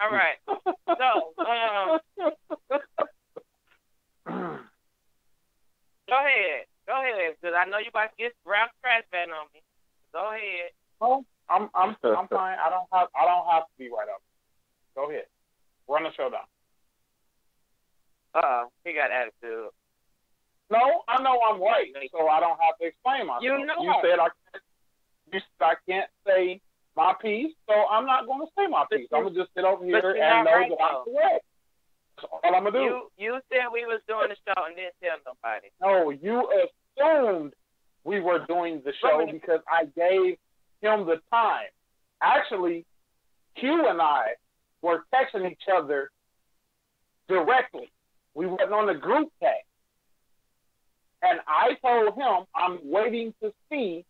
All right. So, go ahead, because I know you about to get Ralph trash ban on me. Go ahead. Oh, I'm fine. I don't have to be right up. Go ahead. Run the show down. He got attitude. No, I know I'm right, so I don't have to explain myself. You know. You said I can't say my piece, so I'm not going to say my piece. I'm gonna just sit over here and know that I'm correct. That's all I'm gonna do. You said we was doing the show and didn't tell nobody. No, you assumed we were doing the show because I gave him the time. Actually, Q and I were texting each other directly. We wasn't on the group text. And I told him I'm waiting to see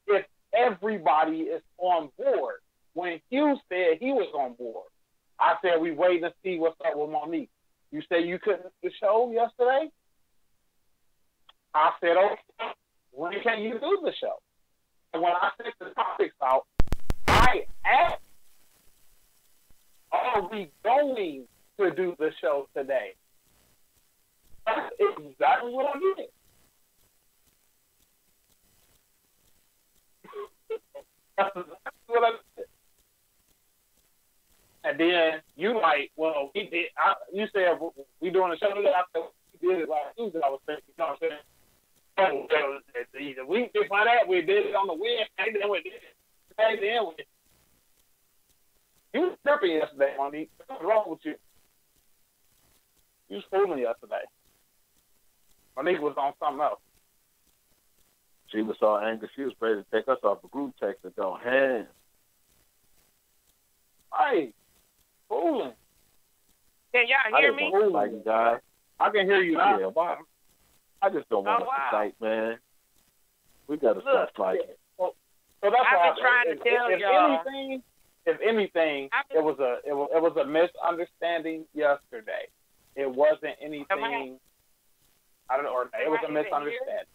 if everybody is on board. When Hugh said he was on board, I said we waiting to see what's up with Monique. You said you couldn't do the show yesterday? I said, okay, when can you do the show? And when I sent the topics out, I asked, are we going to do the show today? That's exactly what I did. That's exactly what I did. And then you like, well, we did. You said we doing the show today. I said we did it last Tuesday. I was thinking, you know what I'm saying? Oh, either we before that we did it on the Wednesday, then we did it. Then we. You was tripping yesterday, Monique. What's wrong with you? You was fooling yesterday. Monique was on something else. She was so angry, she was ready to take us off the group text and go ham. Hey, fooling. Can y'all hear me? Like guys. I can hear you now. Yeah, wow. I just don't want to fight, man. We got to stop fighting. So that's I've been trying to tell y'all. If anything, it was a misunderstanding yesterday. It wasn't anything. I don't know. It was a misunderstanding.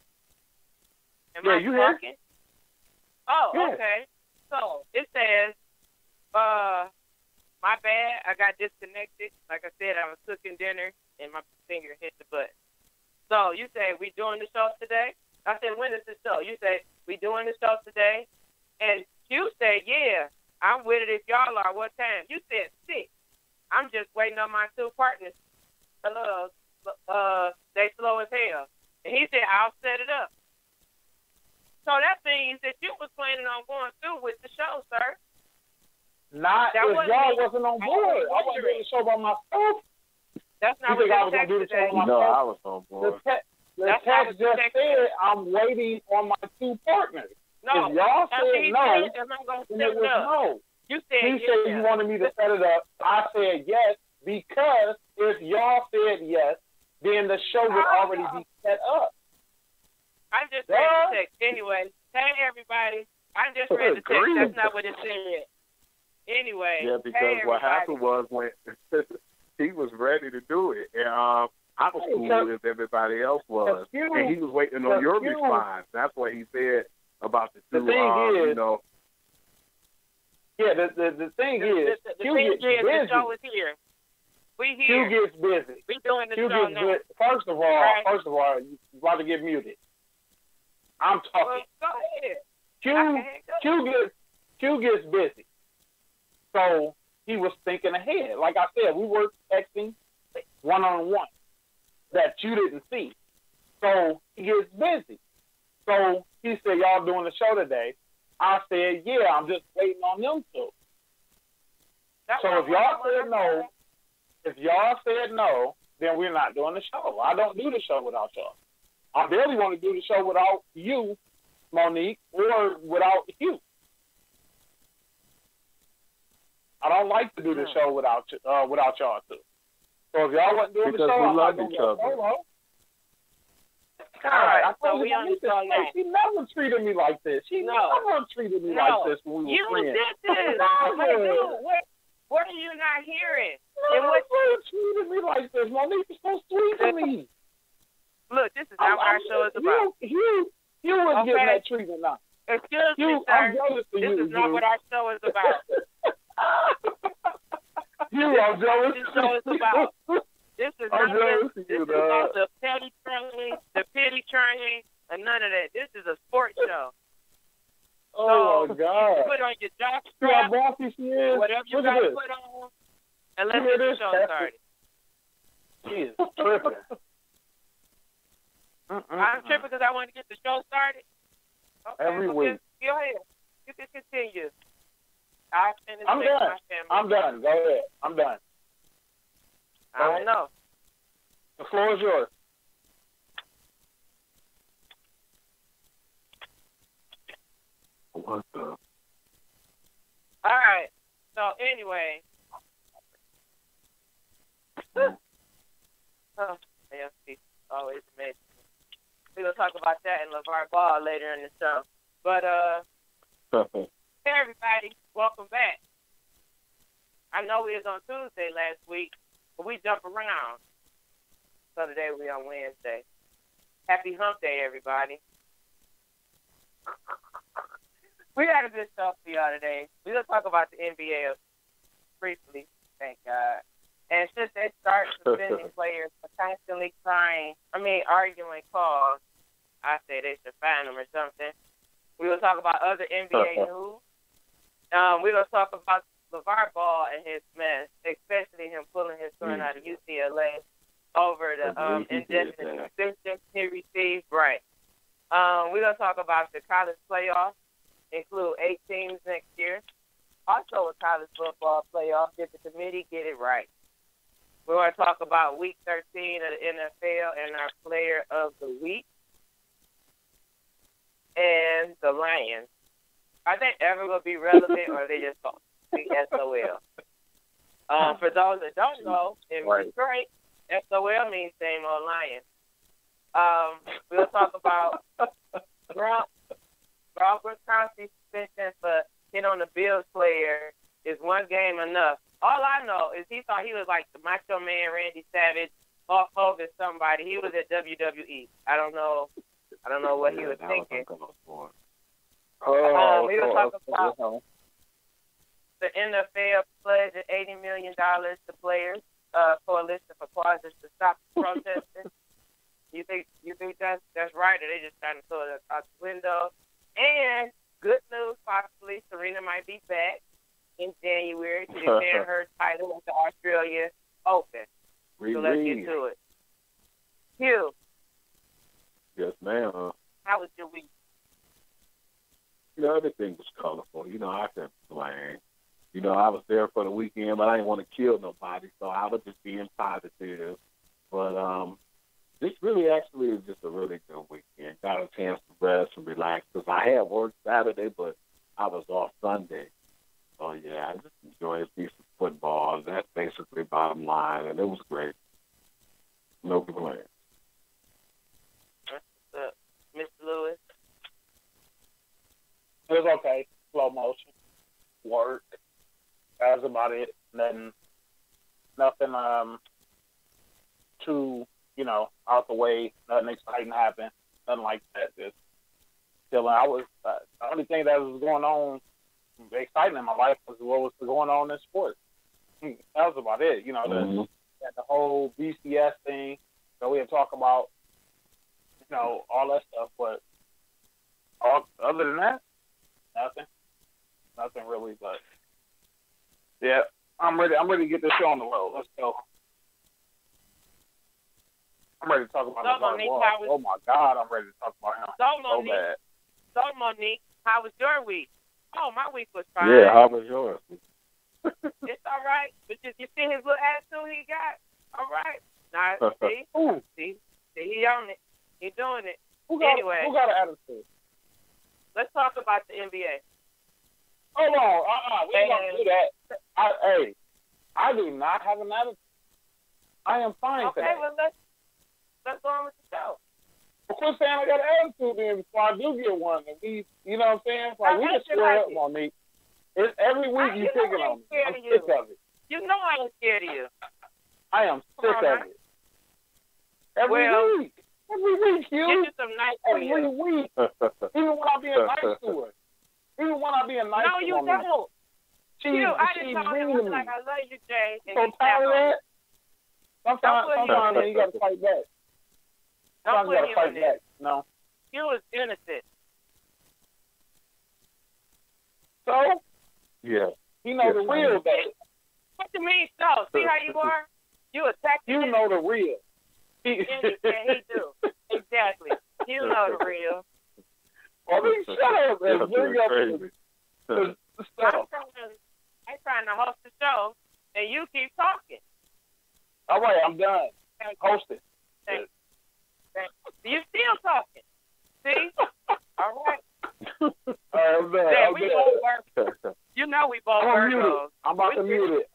Am I talking? Oh, okay. So it says, my bad. I got disconnected. Like I said, I was cooking dinner and my finger hit the button. So you say we doing the show today? I said, when is the show? You say we doing the show today, and you say, yeah, I'm with it. If y'all are, what time? You said 6. I'm just waiting on my 2 partners. They slow as hell. And he said, I'll set it up. So that means that you was planning on going through with the show, sir. Not if y'all wasn't on board. I wasn't doing the show by myself. That's not what the text said. No, I was on board. The text just said, I'm waiting on my 2 partners. No. If y'all said no, then it was no. You said he said you wanted me to set it up. I said yes, because if y'all said yes, then the show would already be set up. I just read the text. Anyway, hey, everybody. I just read the text. That's not what it said. Anyway. Yeah, because what happened was when he was ready to do it, and I was cool as everybody else was, and he was waiting on your response. That's what he said about the 2, you know. Yeah, the thing is, the show is here. We here. Q gets busy. We doing the show now. First of all, you about to get muted. I'm talking. Well, go ahead. Q gets busy. So he was thinking ahead. Like I said, we were texting one-on-one that you didn't see. So he gets busy. So he said, y'all doing the show today? I said, yeah, I'm just waiting on them to. So if y'all said no, then we're not doing the show. I don't do the show without y'all. I barely want to do the show without you, Monique, or without you. I don't like to do the show without y'all too. So if y'all wasn't doing the show, I'm not doing the show. All right, so we understand that. She never treated me like this. She never treated me like this when we were friends. You did this. What are you not hearing? Never treated me like this. Monique is so sweet to me. Look, this is not what our show is about. You was getting that treatment now. Excuse me, sir. This is not what our show is about. I'm jealous. This show is about. This is I'm jealous this is about the petty train, and none of that. This is a sports show. Oh, so my God. You put on your jock See how strap, bossy she is? whatever you got to put on, and let's get the show started. She is tripping. I'm tripping because I want to get the show started. Okay, Every week. Go ahead. You can continue. I'm done. Go ahead. I'm done. I don't know. The floor is yours. What the? All right. So anyway. AFC always amazing. We're gonna talk about that in LeVar Ball later in the show. But hey everybody, welcome back. I know we was on Tuesday last week, but we jump around. So today we on Wednesday. Happy Hump Day, everybody. We got a good show for y'all today. We're gonna talk about the NBA briefly, thank God. And since they start suspending players for constantly arguing calls, I say they should fine them or something. We're going to talk about other NBA news. We're going to talk about LeVar Ball and his mess, especially him pulling his son out of UCLA over the indefinite suspension he received. Right. We're going to talk about the college playoffs, include 8 teams next year. Also a college football playoff, did the committee get it right? We're going to talk about Week 13 of the NFL and our Player of the Week. And the Lions. Are they ever going to be relevant, or are they just going to be SOL? For those that don't know, in Detroit, SOL means same old Lions. We'll talk about Gronkowski's suspension for hitting on the Bills player. Is one game enough? All I know is he thought he was like the Macho Man, Randy Savage, Hulk Hogan, somebody. He was at WWE. I don't know what he was thinking. We were talking about the NFL pledged $80 million to players, coalition for causes to stop protesting. You think that's right, or they just trying to throw it out the window? And good news, possibly Serena might be back in January to defend her title at the Australian Open. So let's get to it. Hugh. Yes, ma'am. How was your week? Everything was colorful. I couldn't complain. I was there for the weekend, but I didn't want to kill nobody, so I was just being positive. But this really actually is just a really good weekend. Got a chance to rest and relax because I had work Saturday, but I was off Sunday. So, yeah, I just enjoyed decent football. That's basically bottom line, and it was great. No complaints. Mr. Lewis? It was okay. Slow motion. Work. That was about it. Nothing too, out the way. Nothing exciting happened. Nothing like that. Just chilling. The only thing that was going on exciting in my life was what was going on in sports. That was about it. The whole BCS thing that we had talked about, all that stuff. But other than that, nothing really. But yeah, I'm ready to get this show on the road. Let's go. I'm ready to talk about oh my God, I'm ready to talk about him. So bad. So Monique, how was your week? Oh, my week was fine. Yeah, how was yours? It's all right. But you see his little attitude he got? All right. Now, see, he on it. He doing it. Who got an attitude? Let's talk about the NBA. Hold on. We ain't going to do that. I do not have an attitude. I am fine today. Okay, well, let's go on with the show. Well, quit saying I got an attitude then before I do get one. And we, you know what I'm saying? Like, we can square up on me. It's every week you picking on me. I'm sick of it. You know I ain't scared of you. I am sick of it. Every week. Every week, Hugh. Get you some nice Every week. Even when I'm being nice to her. Even when I'm being nice to her. No, you don't. She's I just she's told him, mean to I'm me. like, I love you, Jay. And So he tired of that. Sometimes you got to fight back. Sometimes you got to fight back. No. He was innocent. So? Yeah. He knows the real, though. What you mean, so? See how you are? You attack him. You know the real. Yeah, he do. Exactly. You know the real. Well, then shut up and bring up the stuff. I'm trying to host the show, and you keep talking. All right, I'm done. Host it. Thanks. You still talking. See? All right. All right, I'm done. Yeah, we both work. You know we both work. I'm about to mute it.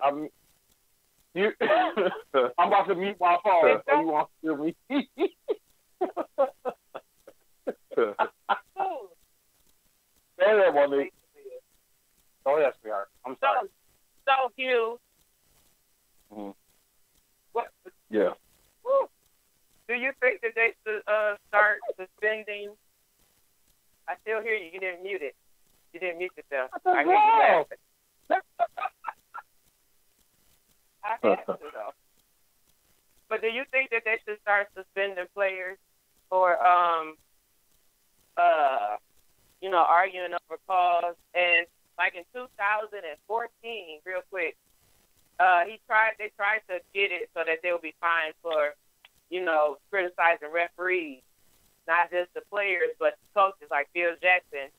I'm about to mute my phone. So you want to hear me? Go ahead, Monique. Go ahead, sweetheart. I'm sorry. So Hugh. Mm-hmm. What? Yeah. Do you think that they should start suspending? I still hear you. You didn't mute it. You didn't mute yourself. I hear you laughing. I have to, though. But do you think that they should start suspending players for, arguing over calls? And like in 2014, real quick, they tried to get it so that they would be fined for, criticizing referees, not just the players, but the coaches like Phil Jackson.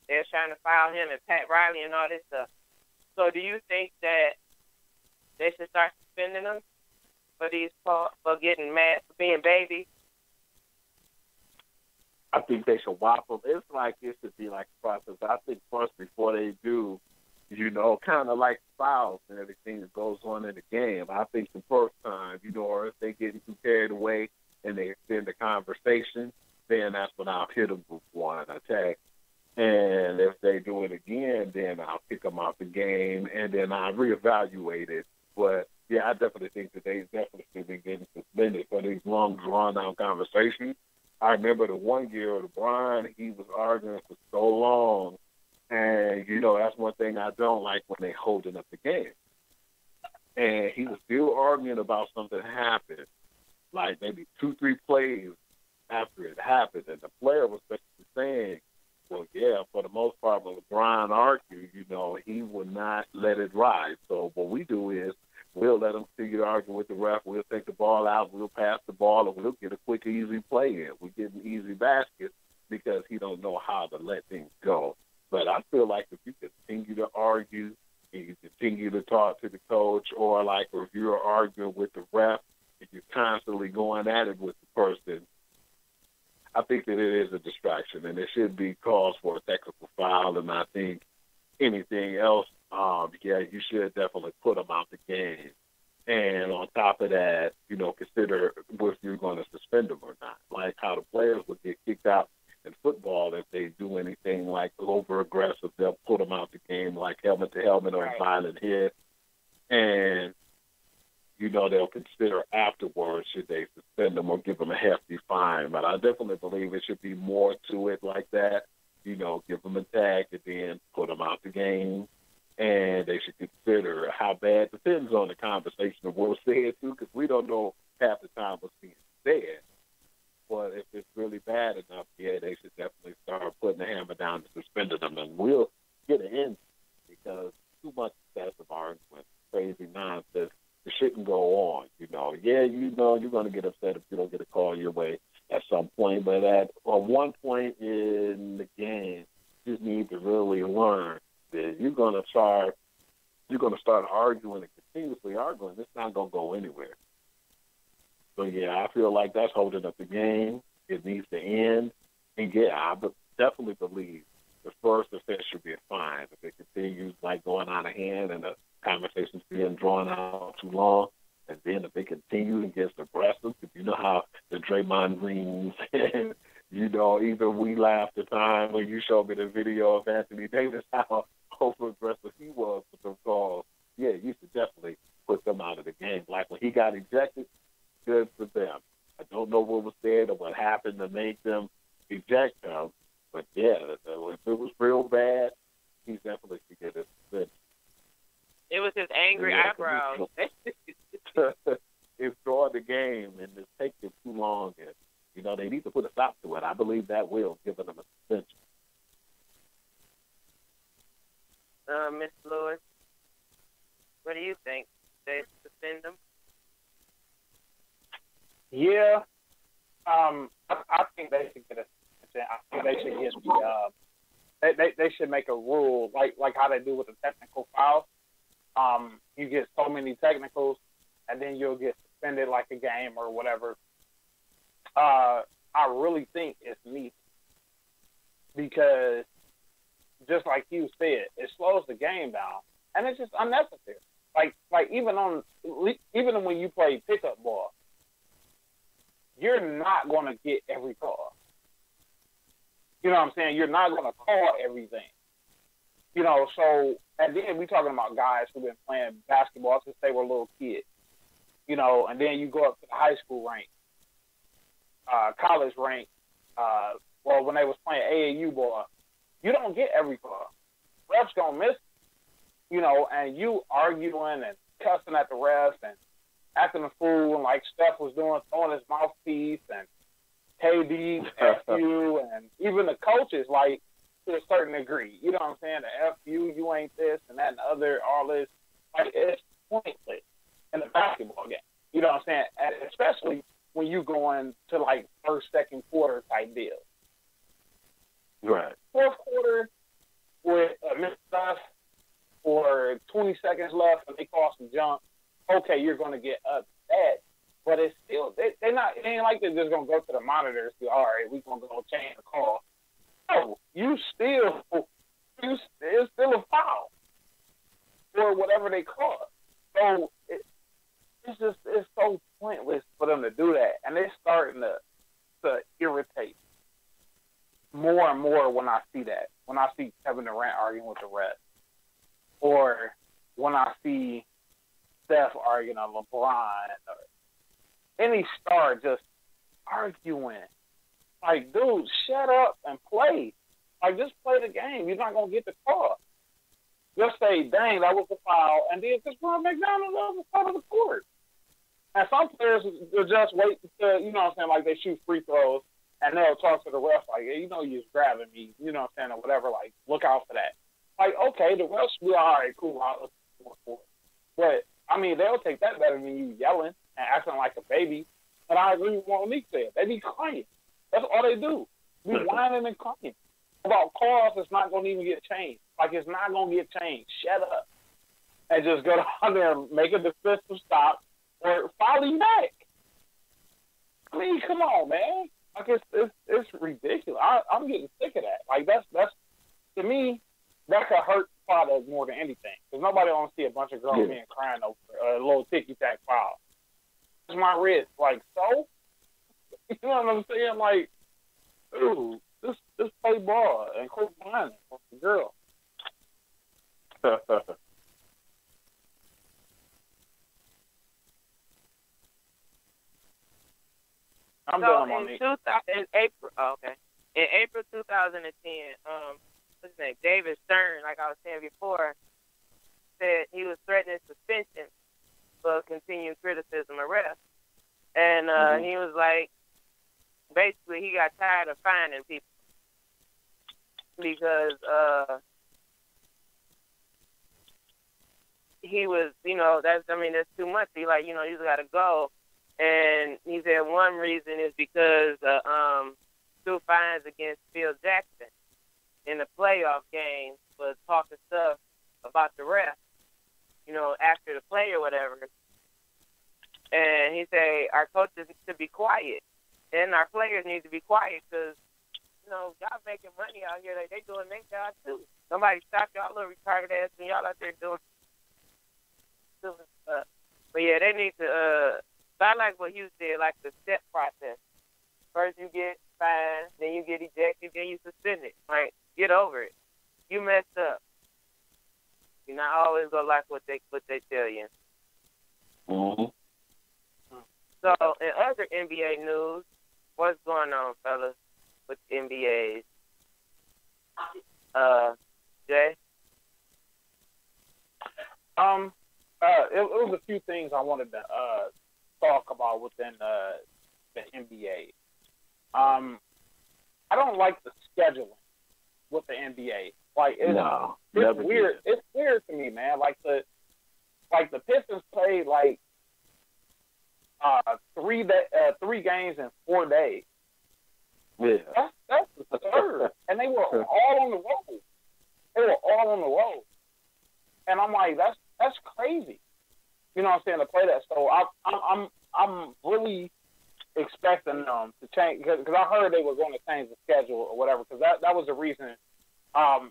They're trying to file him and Pat Riley and all this stuff. So do you think that they should start suspending them for getting mad, for being babies? I think they should waffle. It's like it should be like a process. I think first before they do, kind of like fouls and everything that goes on in the game. I think the first time, or if they getting too carried away and they extend the conversation, then that's when I'll hit them with one attack. And if they do it again, then I'll pick them off the game and then I'll reevaluate it. But yeah, I definitely think that they definitely should be getting suspended for these long, drawn-out conversations. I remember the one year of LeBron, he was arguing for so long. And, that's one thing I don't like when they holding up the game. And he was still arguing about something happened, like maybe 2-3 plays after it happened. And the player was basically saying, well, yeah, for the most part, when LeBron argued, he would not let it ride. So what we do is we'll let him continue to argue with the ref. We'll take the ball out. We'll pass the ball, and we'll get a quick, easy play in. We get an easy basket because he don't know how to let things go. But I feel like if you continue to argue and you continue to talk to the coach, or like if you're arguing with the ref and you're constantly going at it with the person, I think that it is a distraction, and it should be cause for a technical foul. And I think anything else, you should definitely put them out the game. And on top of that, consider if you're going to suspend them or not. Like how the players would get kicked out in football if they do anything like over-aggressive, they'll put them out the game, like helmet-to-helmet or violent hit. And they'll consider afterwards should they suspend them or give them a hefty fine. But I definitely believe it should be more to it like that. Give them a tag and then put them out the game. And they should consider how bad, depends on the conversation of what's said too, because we don't know half the time what's being said. But if it's really bad enough, yeah, they should definitely start putting the hammer down and suspending them. And we'll get an end because too much excessive argument, crazy nonsense. It shouldn't go on, Yeah, you're going to get upset if you don't get a call your way at some point. But at one point in the game, you just need to really learn that you're going to start arguing and continuously arguing. It's not going to go anywhere. So, yeah, I feel like that's holding up the game. It needs to end. And, yeah, I definitely believe the first offense should be a fine. If it continues, like, going out of hand and the conversation's being drawn out too long, and then if it continues and gets aggressive, if you know how the Draymond Greens and, even we laughed the time when you showed me the video of Anthony Davis, how over-aggressive he was with those calls. Yeah, you should definitely put them out of the game. Like when he got ejected, good for them. I don't know what was said or what happened to make them eject him, but yeah, if it was real bad, he definitely should get it. It was his angry eyebrows. It's drawing the game, and it's taking too long. And, you know, they need to put a stop to it. I believe that will give them a suspension. Miss Lewis, what do you think? They suspend them? Yeah. I think they should get a. I think they should get the. They should make a rule like how they do with the technical fouls. You get so many technicals, and then you'll get suspended like a game or whatever. I really think it's needed because, just like you said, it slows the game down, and it's just unnecessary. Like even when you play pickup ball, you're not going to get every call. You know what I'm saying? You're not going to call everything. You know, so, and then we talking about guys who've been playing basketball since they were little kids. You know, and then you go up to the high school rank, college rank, well, when they was playing AAU ball, you don't get every call. Refs gonna miss, you know, and you arguing and cussing at the refs and acting a fool, and like Steph was doing, throwing his mouthpiece, and KD, FU, and even the coaches, like, to a certain degree. You know what I'm saying? The FU, you ain't this and that and the other, all this. Like, it's pointless in a basketball game. You know what I'm saying? And especially when you going to, like, first, second quarter type deal. Right. Fourth quarter with a missed stuff or 20 seconds left and they call some jump, okay, you're going to get upset. But it's still, it ain't like they're just going to go to the monitors and say, all right, we're going to go change the call. No, it's still a foul or whatever they call it. So it's so pointless for them to do that. And it's starting to irritate more and more when I see that. When I see Kevin Durant arguing with the rest. Or when I see Steph arguing on LeBron or any star just arguing. Like, dude, shut up and play. Like, just play the game. You're not going to get the call. Just say, dang, that was a foul, and then just run back down the other side of the court. And some players will just wait until, you know what I'm saying, like they shoot free throws, and they'll talk to the ref like, hey, you know you're just grabbing me, you know what I'm saying, or whatever, like, look out for that. Like, okay, the refs will be all right, cool, I'll look for it. But, I mean, they'll take that better than you yelling and acting like a baby. And I agree with what Monique said. They be crying. That's all they do. Be whining and crying. About calls, it's not going to even get changed. Like, it's not going to get changed. Shut up. And just go down there and make a defensive stop or foul him back. I mean, come on, man. Like, it's ridiculous. I'm getting sick of that. Like, that's to me, that could hurt fathers more than anything. Because nobody wants to see a bunch of grown men crying over a little ticky-tack foul. It's my wrist. Like, so? You know what I'm saying? Like, dude, just play ball and quit whining for the girl. I'm done on it. In April 2010, what's his name? David Stern, like I was saying before, said he was threatening suspension for continued criticism of refs. And he was like, basically, he got tired of finding people because he was, you know, that's too much. He like, you know, you got to go. And he said one reason is because two fines against Phil Jackson in the playoff game was talking stuff about the ref, you know, after the play or whatever. And he said our coaches should be quiet and our players need to be quiet because, you know, y'all making money out here. Like, they doing their job too. Somebody stop y'all little retarded ass and y'all out there doing stuff. But yeah, they need to, I like what you said, like the step process. First you get fined, then you get ejected, then you suspended. Like, get over it. You messed up. You're not always gonna like what they tell you. Mm-hmm. So, in other NBA news, what's going on, fellas, with the NBAs? Jay? few things I wanted to talk about within the NBA. I don't like the scheduling with the NBA. Like it's weird. It's weird to me, man. Like the Pistons played like 3 games in 4 days. Yeah, that's absurd. And they were all on the road. They were all on the road. And I'm like, that's crazy. You know what I'm saying, to play that. So I'm really expecting them to change, because I heard they were going to change the schedule or whatever, because that was the reason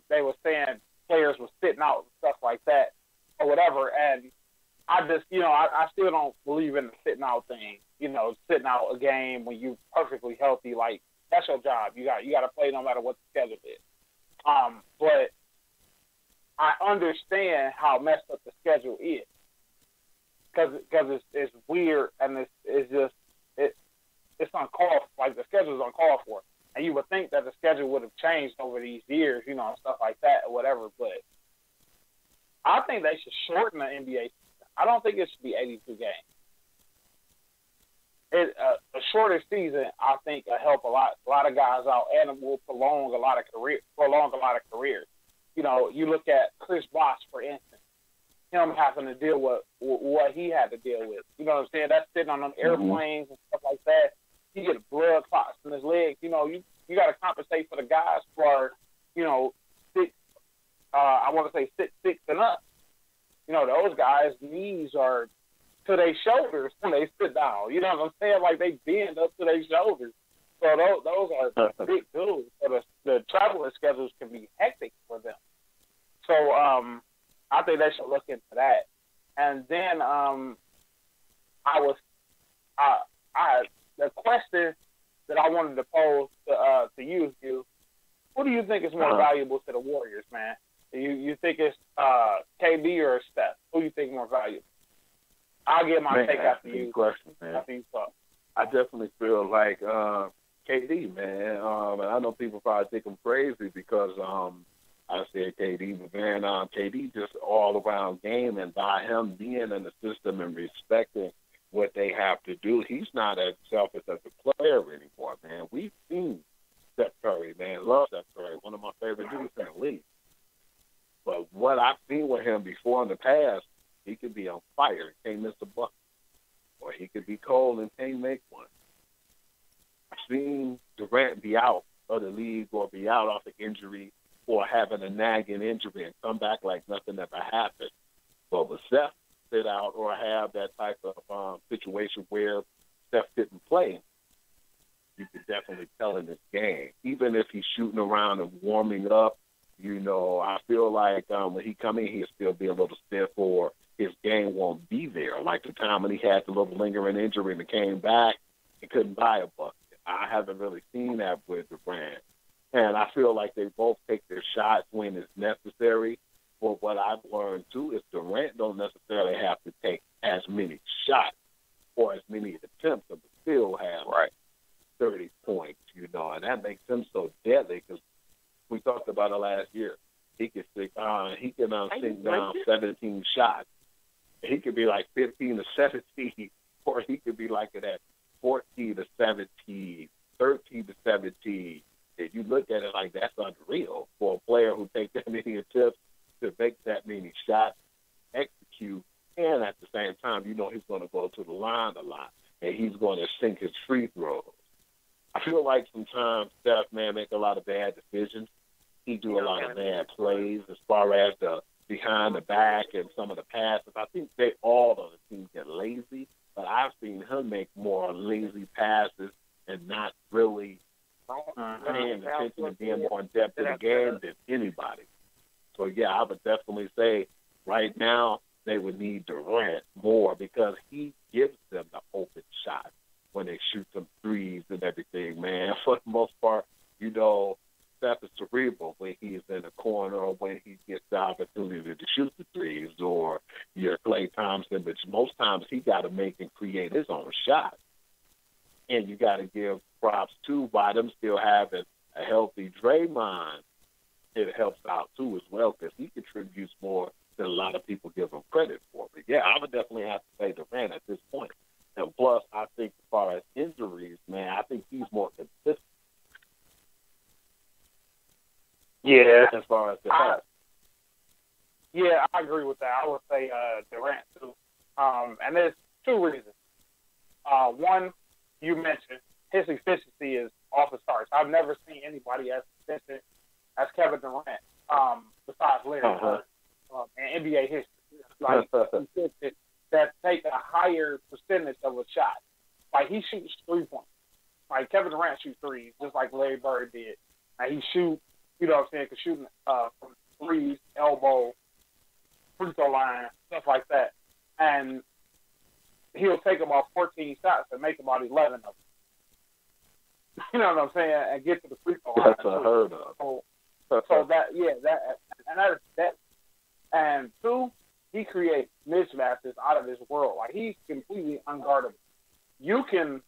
they were saying players were sitting out and stuff like that or whatever. And I just, I still don't believe in the sitting out thing. Sitting out a game when you're perfectly healthy, like that's your job. You got to play no matter what the schedule is. But I understand how messed up the schedule is, because it's weird, and it's uncalled, like the schedule is uncalled for. And you would think that the schedule would have changed over these years, and stuff like that or whatever. But I think they should shorten the NBA season. I don't think it should be 82 games. A shorter season, I think, will help a lot of guys out, and it will prolong a lot of careers. You look at Chris Bosh, for instance, him having to deal with what he had to deal with. You know what I'm saying? That's sitting on them airplanes and stuff like that. He gets blood clots in his legs. You got to compensate for the guys for, 6, I want to say 6'6" and up. Those guys' knees are to their shoulders when they sit down. You know what I'm saying? Like they bend up to their shoulders. So those are big dudes. So the traveling schedules can be hectic for them. So I think they should look into that. And then the question that I wanted to pose to you, who do you think is more valuable to the Warriors, man? You think it's KD or Steph? Who do you think is more valuable? I'll get my take after you. Question, man. After you talk. I definitely feel like KD, man. And I know people probably think I'm crazy because I said KD, but man, KD just all around game, and by him being in the system and respecting what they have to do, he's not as selfish as a player anymore, man. We've seen Steph Curry, man. Love Steph Curry, one of my favorite dudes in the league. But what I've seen with him before in the past, he could be on fire and can't miss a bucket. Or he could be cold and can't make one. I've seen Durant be out of the league or be out off an injury or having a nagging injury and come back like nothing ever happened. But with Steph sit out or have that type of situation where Steph didn't play, you could definitely tell in this game. Even if he's shooting around and warming up, I feel like when he come in, he'll still be a little stiff or his game won't be there. Like the time when he had the little lingering injury and came back, he couldn't buy a bucket. I haven't really seen that with Durant. And I feel like they both take their shots when it's necessary. But what I've learned, too, is Durant don't necessarily have to take as many shots or as many attempts to still have 30 points, and that makes him so deadly because we talked about it last year. He can sink down 17 shots. He could be like 15 to 17, or he could be like at 14 to 17, 13 to 17. If you look at it like that's unreal for a player who takes that many attempts to make that many shots, execute, and at the same time, he's going to go to the line a lot, and he's going to sink his free throws. I feel like sometimes Steph, man, make a lot of bad decisions. He do a lot of bad plays as far as the behind the back and some of the passes. I think all of the teams get lazy, but I've seen him make more lazy passes and not really paying attention and being more in depth in the game than anybody. So, yeah, I would definitely say right now they would need Durant more because he gives them the open shot when they shoot some threes and everything, man. For the most part, Steph is cerebral when he's in the corner or when he gets the opportunity to shoot the threes or your Klay Thompson, but most times he got to make and create his own shot. And you got to give props, too, by them still having a healthy Draymond. It helps out, too, as well, because he contributes more than a lot of people give him credit for. But yeah, I would definitely have to say Durant at this point. And plus, I think as far as injuries, man, I think he's more consistent. Yeah. As far as the health. Yeah, I agree with that. I would say Durant too. And there's two reasons. One, you mentioned his efficiency is off the charts. I've never seen anybody as efficient as Kevin Durant, besides Larry Bird, in NBA history. Like efficient, that take a higher percentage of a shot. Like he shoots 3 points. Like Kevin Durant shoots threes, just like Larry Bird did. And he shoot, you know what I'm saying, could shoot from threes, elbow, free throw line, stuff like that. And he'll take about 14 shots and make about 11 of them. You know what I'm saying? And get to the free throw line. That's unheard of. So that, and that. And two, he creates mismatches out of this world. Like he's completely unguardable. You can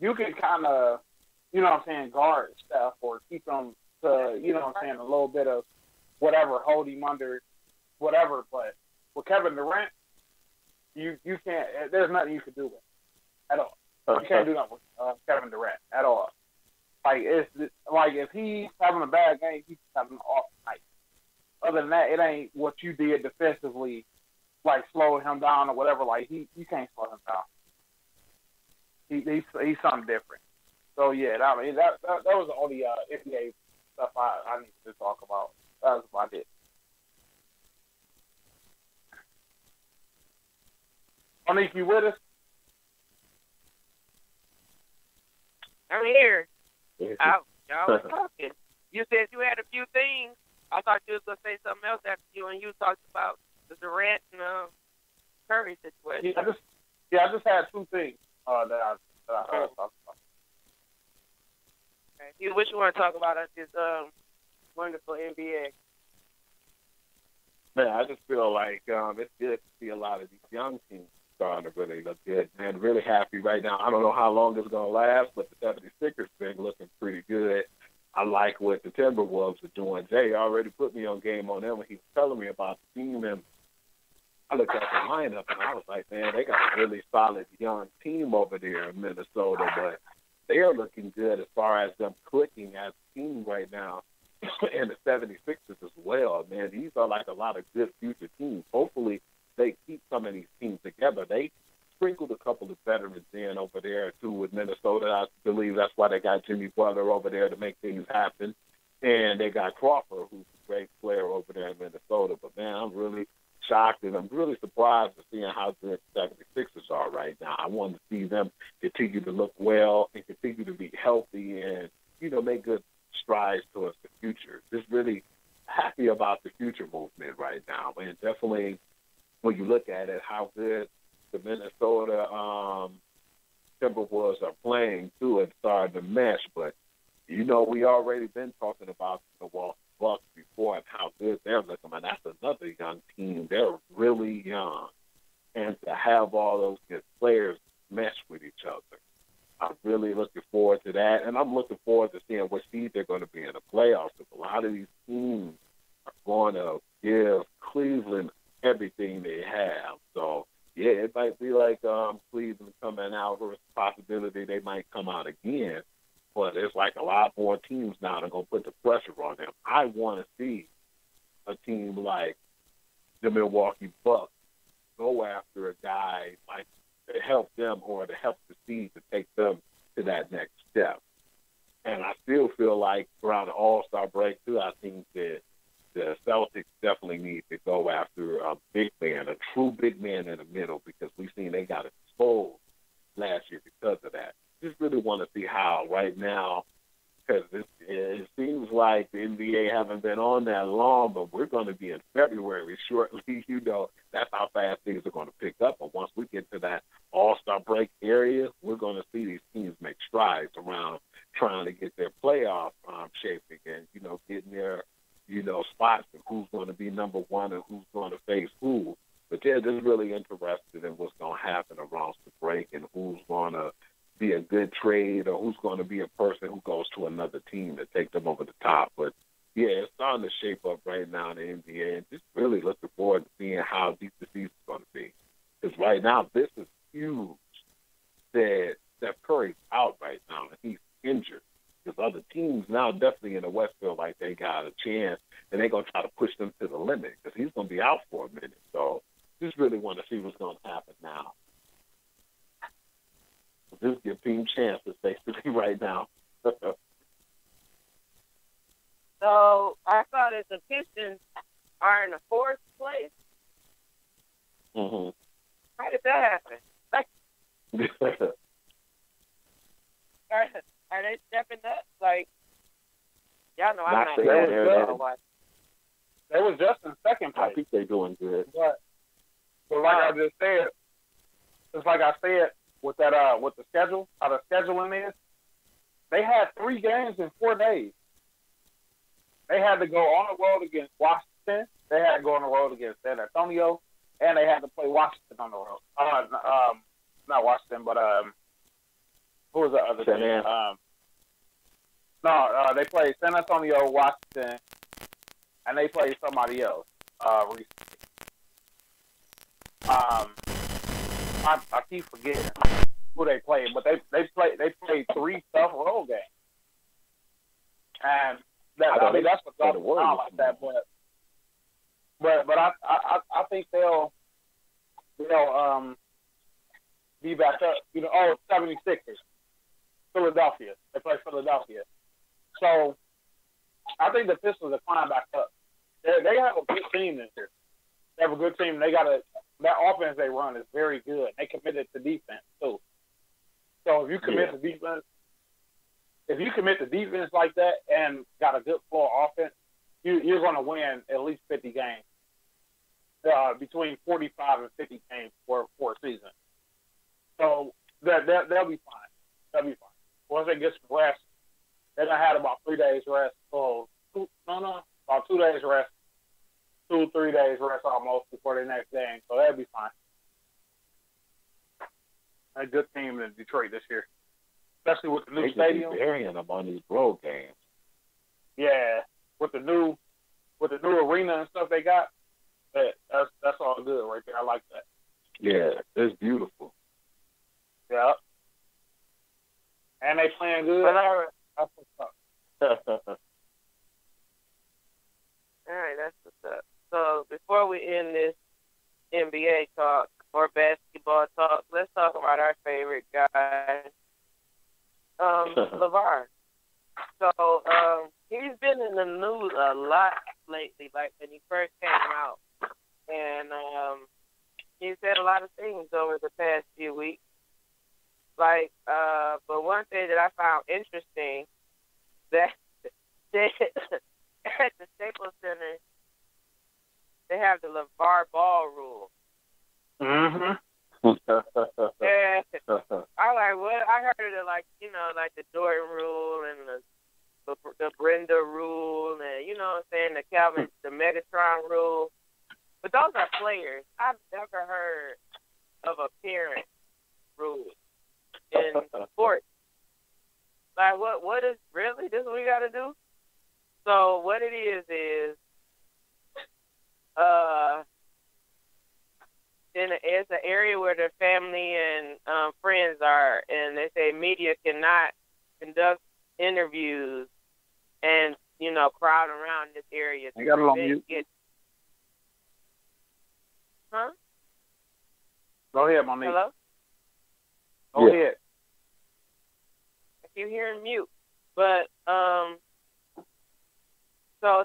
kind of, you know what I'm saying, guard stuff or keep him to, you know what I'm saying, a little bit of whatever, hold him under whatever. But with Kevin Durant, you can't. There's nothing you can do with him at all. You can't do nothing with Kevin Durant at all. Like it's like if he's having a bad game, he's having an off night. Other than that, it ain't what you did defensively, like slowing him down or whatever. Like you can't slow him down. He's something different. So yeah, that was the only NBA stuff I need to talk about. That was about it. Monique, you with us? I'm here. Y'all was talking. You said you had a few things. I thought you was going to say something else after you talked about the Durant and Curry situation. I just had two things that I heard talk about. Okay. What you want to talk about at this wonderful NBA? Man, I just feel like it's good to see a lot of these young teams starting to really look good. Man, really happy right now. I don't know how long it's going to last, but the 76ers been looking pretty good. I like what the Timberwolves are doing. Jay already put me on game on them when he was telling me about the team, and I looked at the lineup, and I was like, man, they got a really solid young team over there in Minnesota, but they are looking good as far as them clicking as a team right now. And the 76ers as well, man. These are like a lot of good future teams. Hopefully they keep some of these teams together. They sprinkled a couple of veterans in over there, too, with Minnesota. I believe that's why they got Jimmy Butler over there to make things happen. And they got Crawford, who's a great player over there in Minnesota. But, man, I'm really shocked and I'm really surprised to seeing how good the 76ers are right now. I want to see them continue to look well and continue to be healthy and, you know, make good strides towards the future. Just really happy about the future movement right now. And definitely when you look at it, how good the Minnesota Timberwolves are playing too and starting to mesh. But, you know, we already been talking about the Milwaukee Bucks before and how good they're looking. And that's another young team. They're really young. And to have all those good players mesh with each other, I'm really looking forward to that. And I'm looking forward to seeing what seed they're going to be in the playoffs. Because a lot of these teams are going to give Cleveland everything they have. So, yeah, it might be like Cleveland coming out with a possibility they might come out again. But it's like a lot more teams now that are going to put the pressure on them. I want to see a team like the Milwaukee Bucks go after a guy like to help them or to help the seed to take them to that next step. And I still feel like around the All-Star break, too, I think that the Celtics definitely need to go after a big man, a true big man in the middle, because we've seen they got exposed last year because of that. Just really want to see how right now, because it seems like the NBA haven't been on that long, but we're going to be in February shortly. You know, that's how fast things are going to pick up. But once we get to that All-Star break area, we're going to see these teams make strides around trying to get their playoff shaping and, you know, getting their, you know, spots and who's going to be number one and who's going to face who. But, yeah, just really interested in what's going to happen around the break and who's going to be a good trade or who's going to be a person who goes to another team to take them over the top. But Yeah, it's starting to shape up right now in the NBA, and just really looking forward to seeing how deep the season's going to be. Because right now, this is huge that Steph Curry's out right now, and he's injured. Because other teams now definitely in the West feel like they got a chance, and they're going to try to push them to the limit because he's going to be out for a minute. So just really want to see what's going to happen now. Just give team chances, basically, right now. So I saw that the Pistons are in the 4th place. Mm-hmm. How did that happen? Are they stepping up? Like, y'all know I'm not there. They was just in 2nd place. I think they're doing good. But like I just said, just like I said, with that with the schedule, how the scheduling is, they had 3 games in 4 days. They had to go on the road against Washington. They had to go on the road against San Antonio, and they had to play Washington on the road. Not Washington, but who was the other team? They played San Antonio, Washington, and they played somebody else recently. I keep forgetting who they played, but they played 3 tough road games, and that's what got them out like that. But I think they'll be back up. 76ers, Philadelphia. They play Philadelphia, so I think the Pistons are climbing back up. They have a good team this year. They have a good team. That offense they run is very good. They committed to defense too. So if you commit to defense, like that and got a good flow of offense, you're going to win at least 50 games, between 45 and 50 games for a season. So they'll be fine. They'll be fine. Once they get some rest, they're going to have about 3 days rest. About 2 days rest. 2-3 days rest almost before their next game. So they'll be fine. A good team in Detroit this year, especially with the new stadium. They're burying them on these road games. Yeah, with the new arena and stuff they got, that's all good right there. I like that. Yeah, it's beautiful. Yeah, and they playing good. That's what's up. All right, that's what's up. So before we end this NBA talk or basketball talk, let's talk about our favorite guy, LeVar. So he's been in the news a lot lately, like when he first came out. And he said a lot of things over the past few weeks. Like, but one thing that I found interesting, that at the Staples Center, they have the LeVar Ball rule. Mm-hmm. And I like what I heard it like the Jordan rule and the Brenda rule, and what I'm saying, the Megatron rule. But those are players. I've never heard of a parent rule in sports. Like what is really this? What we got to do? So what it is it's an area where their family and friends are, and they say media cannot conduct interviews and crowd around this area. I got it on mute. Huh? Go ahead, Monique. Hello? Go ahead. If you're hearing mute, but so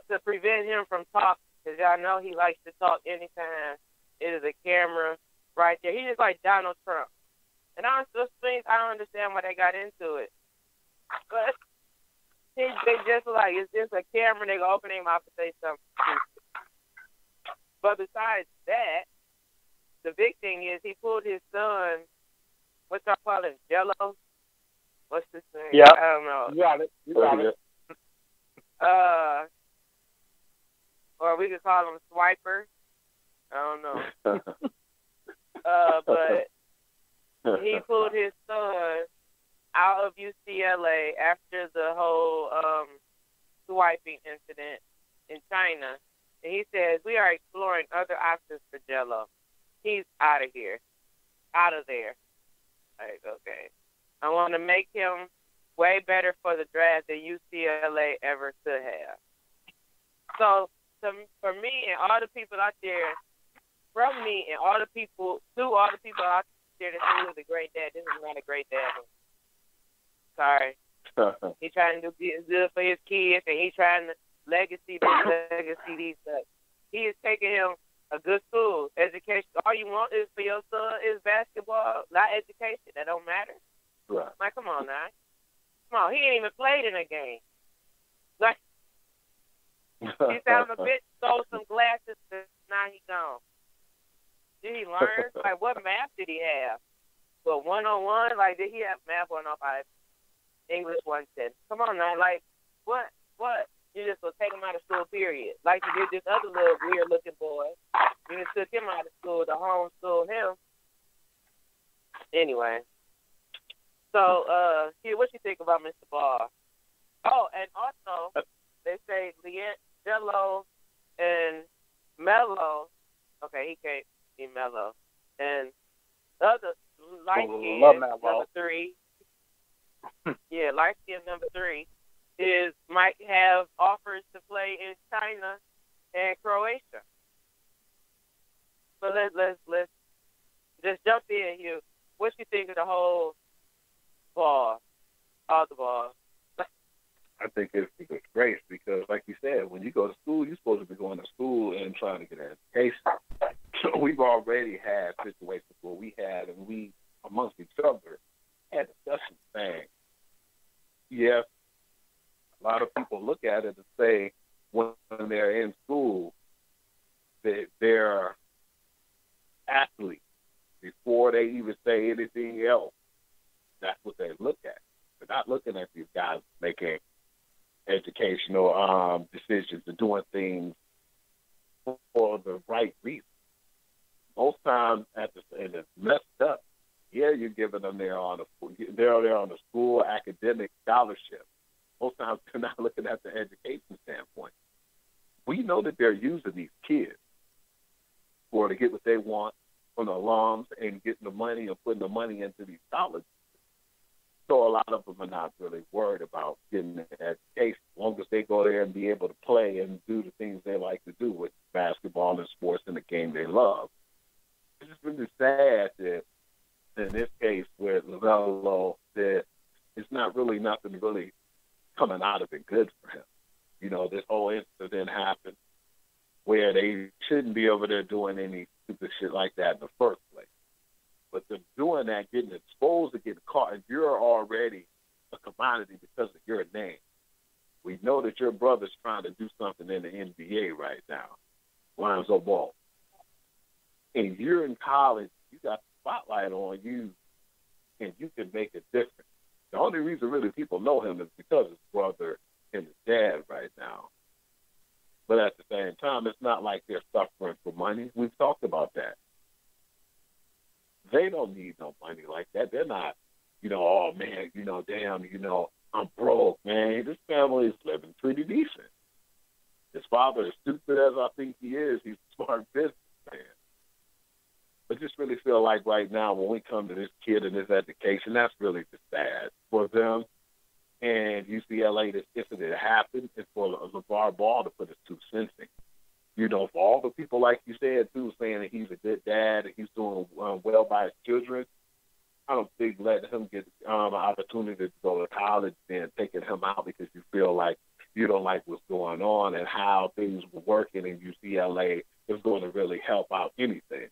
to prevent him from talking, because y'all know he likes to talk anytime there's a camera right there. He's just like Donald Trump. And those things, I don't understand why they got into it. But they just like, it's just a camera, they go open their mouth and say something stupid. But besides that, the big thing is he pulled his son, what y'all call him, Jello? What's his name? Yeah. I don't know. You got it. Or we could call him Swiper. I don't know. But he pulled his son out of UCLA after the whole swiping incident in China, and he says we are exploring other options for Jello. He's out of here, out of there. Like, okay, I want to make him way better for the draft than UCLA ever could have. So, for me and all the people out there, from me and all the people, to all the people out there that say he was a great dad, this is not a great dad. Sorry. He's trying to do good for his kids, and he's trying to legacy these stuff. He is taking him a good school, education. All you want is for your son is basketball, not education. That don't matter. Right. Like, come on now. Come on, he ain't even played in a game. Like, he found a bitch, stole some glasses, and now he gone. Did he learn? Like, what math did he have? Well, 101? Like, did he have math 105? English 110? Come on now, like, what? You just will take him out of school, period. Like you did this other little weird-looking boy. You just took him out of school to homeschool him. Anyway. So, Hugh, what you think about Mr. Ball? Oh, and also, they say Jello and Mello. Okay, he can't be Mello. And the other light-skinned number 3. Yeah, light-skinned number 3. Might have offers to play in China and Croatia. So let's just jump in here. What you think of the whole ball, all the balls? I think it's great because, like you said, when you go to school, you're supposed to be going to school and trying to get an education. So we've already had situations where we had, and we amongst each other had discussions saying, yes. A lot of people look at it and say when they're in school that they're athletes before they even say anything else. That's what they look at. They're not looking at these guys making educational decisions and doing things for the right reason. Most times, and it's messed up. Yeah, you're giving them they're on a school academic scholarship. Most times they're not looking at the education standpoint. We know that they're using these kids to get what they want from the alums and getting the money and putting the money into these colleges. So a lot of them are not really worried about getting an education. As long as they go there and be able to play and do the things they like to do with basketball and sports and the game they love. It's just really sad that in this case with LaMelo that it's not really nothing really coming out of it good for him. You know, this whole incident happened where they shouldn't be over there doing any stupid shit like that in the first place. But them doing that, getting exposed to getting caught, and you're already a commodity because of your name. We know that your brother's trying to do something in the NBA right now, Lonzo Ball. And you're in college, you got the spotlight on you, and you can make a difference. The only reason really people know him is because his brother and his dad right now. But at the same time, it's not like they're suffering for money. We've talked about that. They don't need no money like that. They're not, oh, man, damn, I'm broke, man. This family is living pretty decent. His father, as stupid as I think he is, he's a smart businessman. But just really feel like right now when we come to this kid and his education, that's really just sad for them. And UCLA, this incident happened, and for LeVar Ball to put his 2 cents in. For all the people, like you said, too, saying that he's a good dad and he's doing well by his children, I don't think letting him get an opportunity to go to college and taking him out because you feel like you don't like what's going on and how things were working in UCLA is going to really help out anything.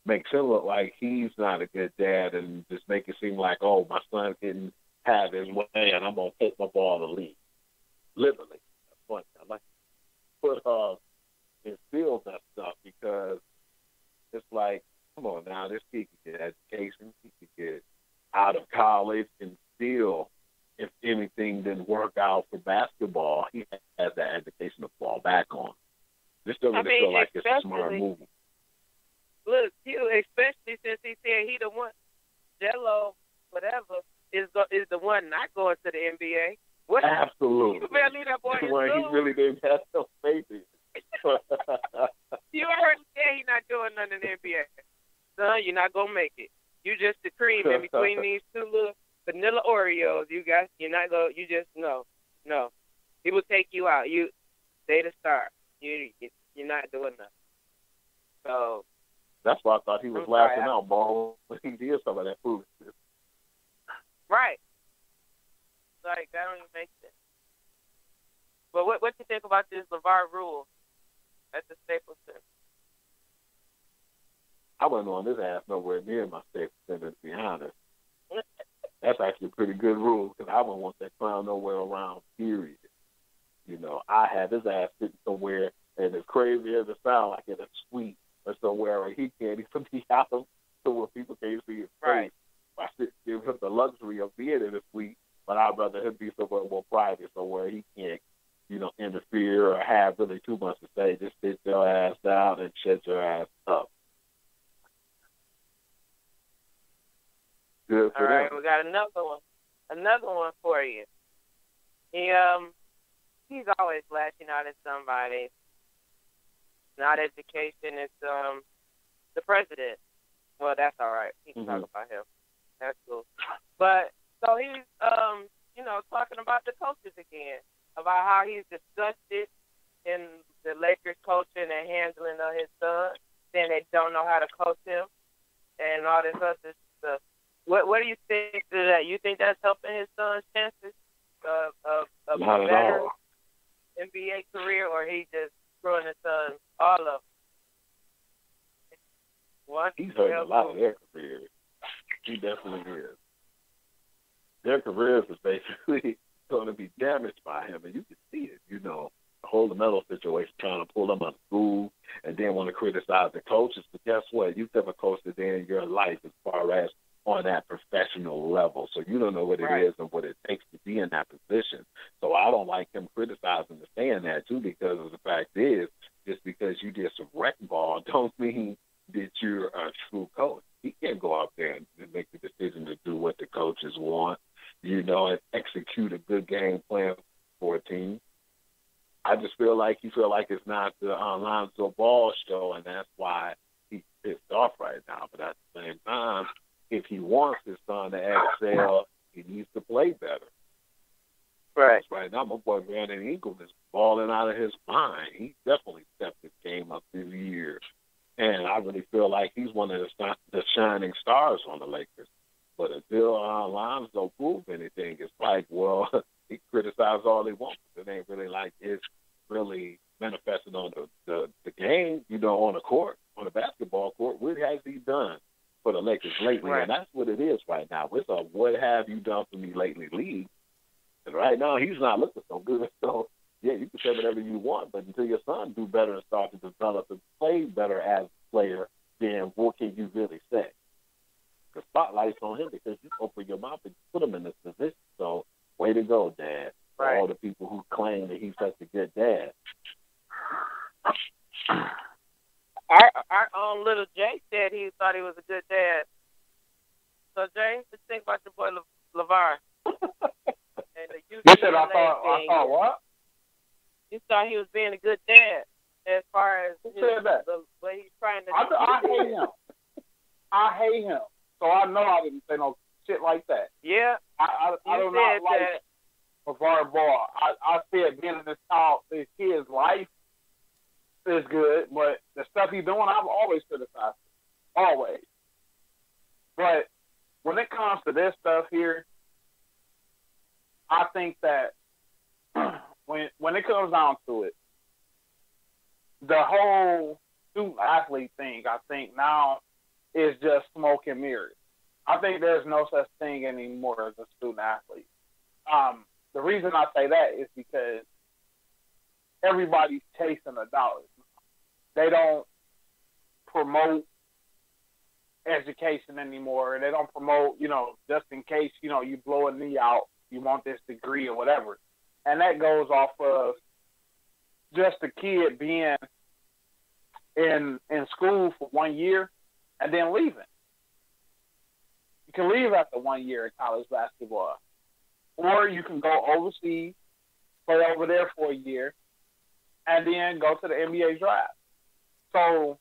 Makes him look like he's not a good dad and just make it seem like, oh, my son didn't have his way and I'm going to take my ball to leave. Literally. That's funny. I like it. But it feels that stuff because it's like, come on now, this kid can get education, he can get out of college and still, if anything didn't work out for basketball, he has that education to fall back on. This doesn't feel like it's a smart move. Look, especially since he said he the one, Jello, whatever, is the one not going to the NBA. What? Absolutely. You better leave that boy Well, he really didn't have no faith in it. You heard him say he's not doing nothing in the NBA. Son, you're not going to make it. You just the cream in between these two little vanilla Oreos. You're not going to, you just, no. He will take you out. You stay the star. You're not doing nothing. So. That's why I thought he was laughing out, ball, when he did some of that foolishness. Right. Like, that don't even make sense. But what you think about this LeVar rule at the Staples Center? I wasn't on his ass nowhere near my Staples Center, to be honest. That's actually a pretty good rule, because I wouldn't want that clown nowhere around, period. You know, I had his ass sitting somewhere, and as crazy as it sounds, like in a suite or somewhere where he can't even be out so where people can't see his face. I should give him the luxury of being in a suite, but I'd rather him be somewhere more private, somewhere he can't, interfere or have really too much to say. Just sit your ass down and shut your ass up. Good for All right, them. we got another one for you. He's always lashing out at somebody. It's not education, it's the president. Well, that's all right. He can talk about him. That's cool. But so he's talking about the coaches again, about how he's disgusted in the Lakers coaching and handling of his son, saying they don't know how to coach him and all this other stuff. What do you think of that? You think that's helping his son's chances of a better NBA career, or he just screwing his son all of them? He's hurting a lot of their careers. He definitely is. Their careers is basically going to be damaged by him, and you can see it. The whole LaMelo situation, trying to pull them out of school, and then want to criticize the coaches. But guess what? You've never coached a day in your life as far as on that professional level, so you don't know what it is and what it takes to be in that position. So I don't like him criticizing and saying that too, because of the fact is, just because you did some wreck ball don't mean that you're a true coach. He can't go out there and make the decision to do what the coaches want, and execute a good game plan for a team. I just feel like it's not the Lonzo Ball show, and that's why he's pissed off right now. But at the same time, if he wants his son to excel, he needs to play better. Right. Right now, my boy Brandon Ingram is balling out of his mind. He definitely stepped his game up this year. And I really feel like he's one of the shining stars on the Lakers. But until Lonzo proves anything, it's like, well, he criticizes all he wants. It ain't really like it's really manifesting on the game, on the court, on the basketball court. What has he done for the Lakers lately? Right. And that's what it is right now. It's a what have you done for me lately league. And right now, he's not looking so good. So, yeah, you can say whatever you want, but until your son do better and start to develop and play better as a player, then what can you really say? The spotlight's on him because you open your mouth and put him in this position. So, way to go, Dad. For all the people who claim that he's such a good dad. Our own little Jay said he thought he was a good dad. So, Jay, just think about your boy LeVar. You said I thought what? You thought he was being a good dad as far as the way he's trying to. I hate him. I hate him. So I know I didn't say no shit like that. Yeah. I do not like LeVar Ball. I said being in this kid's life is good, but the stuff he's doing, I've always criticized it. Always. But when it comes to this stuff here, I think that when it comes down to it, the whole student athlete thing, I think now is just smoke and mirrors. I think there's no such thing anymore as a student athlete. The reason I say that is because everybody's chasing the dollars. They don't promote education anymore. They don't promote, just in case, you blow a knee out, you want this degree or whatever. And that goes off of just a kid being in school for 1 year and then leaving. You can leave after 1 year in college basketball. or you can go overseas, play over there for a year, and then go to the NBA draft. So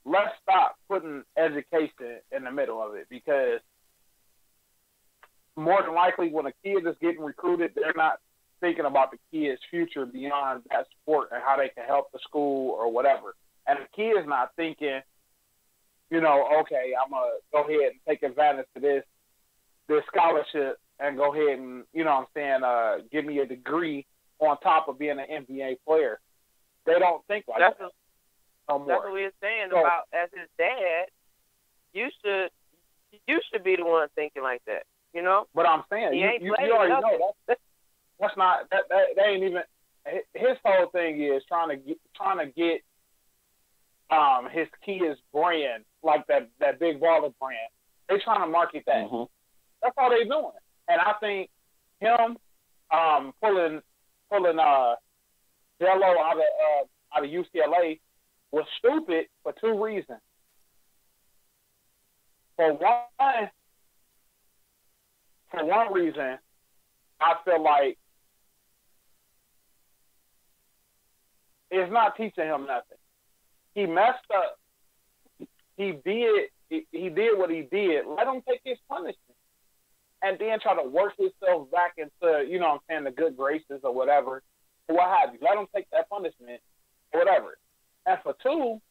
let's stop putting education in the middle of it, because more than likely when a kid is getting recruited, they're not thinking about the kid's future beyond that sport and how they can help the school or whatever. And the kid is not thinking, you know, okay, I'm going to go ahead and take advantage of this scholarship and go ahead and, you know what I'm saying, give me a degree on top of being an NBA player. They don't think like that. No more. That's what we were saying about, as his dad, you should be the one thinking like that, you know? But I'm saying, you already know that's not, that ain't even, his whole thing is trying to get his kids' brand, like that Big Baller brand. They trying to market that. Mm-hmm. That's all they doing. And I think him pulling Jello out of UCLA was stupid for two reasons. For one reason, I feel like it's not teaching him nothing. He messed up. He did what he did. Let him take his punishment. And then try to work himself back into, you know what I'm saying, the good graces or whatever, or what have you. Let him take that punishment or whatever. And for two,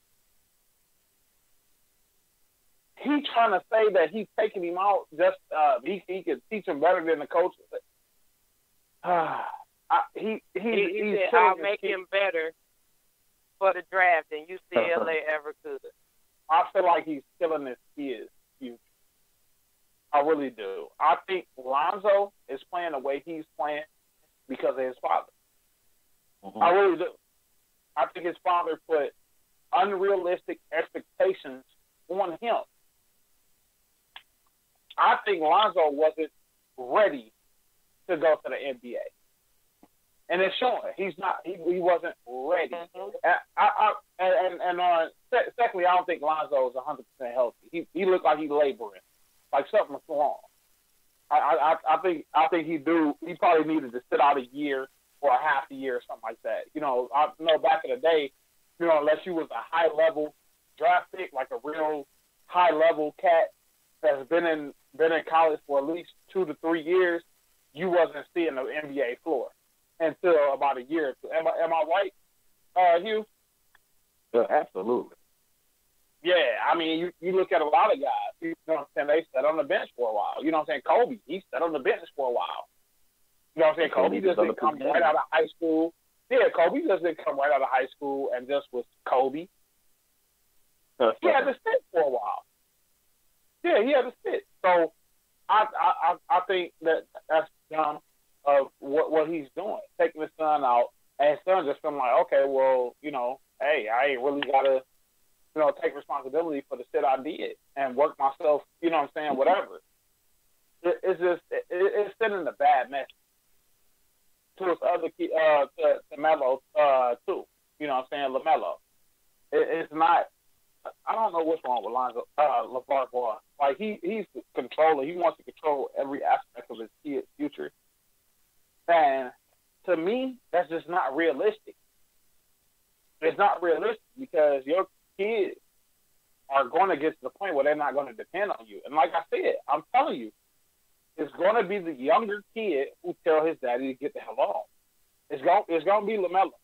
he trying to say that he's taking him out just he can teach him better than the coach. He said, I'll make him better for the draft than UCLA ever could. I feel like he's killing his kids' future. I really do. I think Lonzo is playing the way he's playing because of his father. Mm-hmm. I really do. I think his father put unrealistic expectations on him. I think Lonzo wasn't ready to go to the NBA. And it's showing. He's not. He wasn't ready. Mm-hmm. Secondly, I don't think Lonzo is 100% healthy. He looked like he's laboring, like something was wrong. I think he probably needed to sit out a year or a half a year or something like that. You know, I know back in the day, you know, unless you was a high level draft pick, like a real high level cat that's been in college for at least 2 to 3 years, you wasn't seeing the NBA floor until about a year or two. Am I right, Hugh? Yeah, absolutely. Yeah, I mean, you look at a lot of guys, you know what I'm saying, they sat on the bench for a while. You know what I'm saying? Kobe, he sat on the bench for a while. You know what I'm saying? Kobe just didn't come right out of high school. Yeah, Kobe just didn't come right out of high school and just was Kobe. He had to sit for a while. Yeah, he had to sit. So I think that's dumb of what he's doing, taking his son out, and his son just feeling like, okay, well, you know, hey, I ain't really got to, you know, take responsibility for the shit I did and work myself, you know what I'm saying, whatever. It's sending a bad message to his other kid, to Melo, too. You know what I'm saying, LaMelo. It's not, I don't know what's wrong with Lonzo, LeVar Ball. Like, he's controlling. He wants to control every aspect of his kid's future. And to me, that's just not realistic. It's not realistic because your kids are going to get to the point where they're not going to depend on you. And like I said, I'm telling you, it's going to be the younger kid who tell his daddy to get the hell on. It's going to be LaMelo.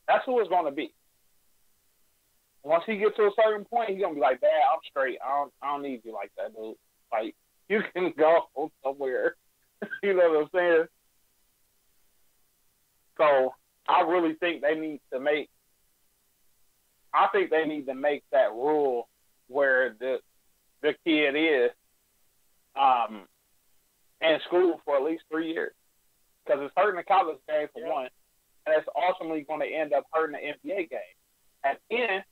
That's who it's going to be. Once he gets to a certain point, he's going to be like, Dad, I'm straight. I don't need you like that, dude. Like, you can go somewhere. You know what I'm saying? So I really think they need to make that rule where the kid is in school for at least 3 years. Because it's hurting the college game for one, and it's ultimately going to end up hurting the NBA game. And then,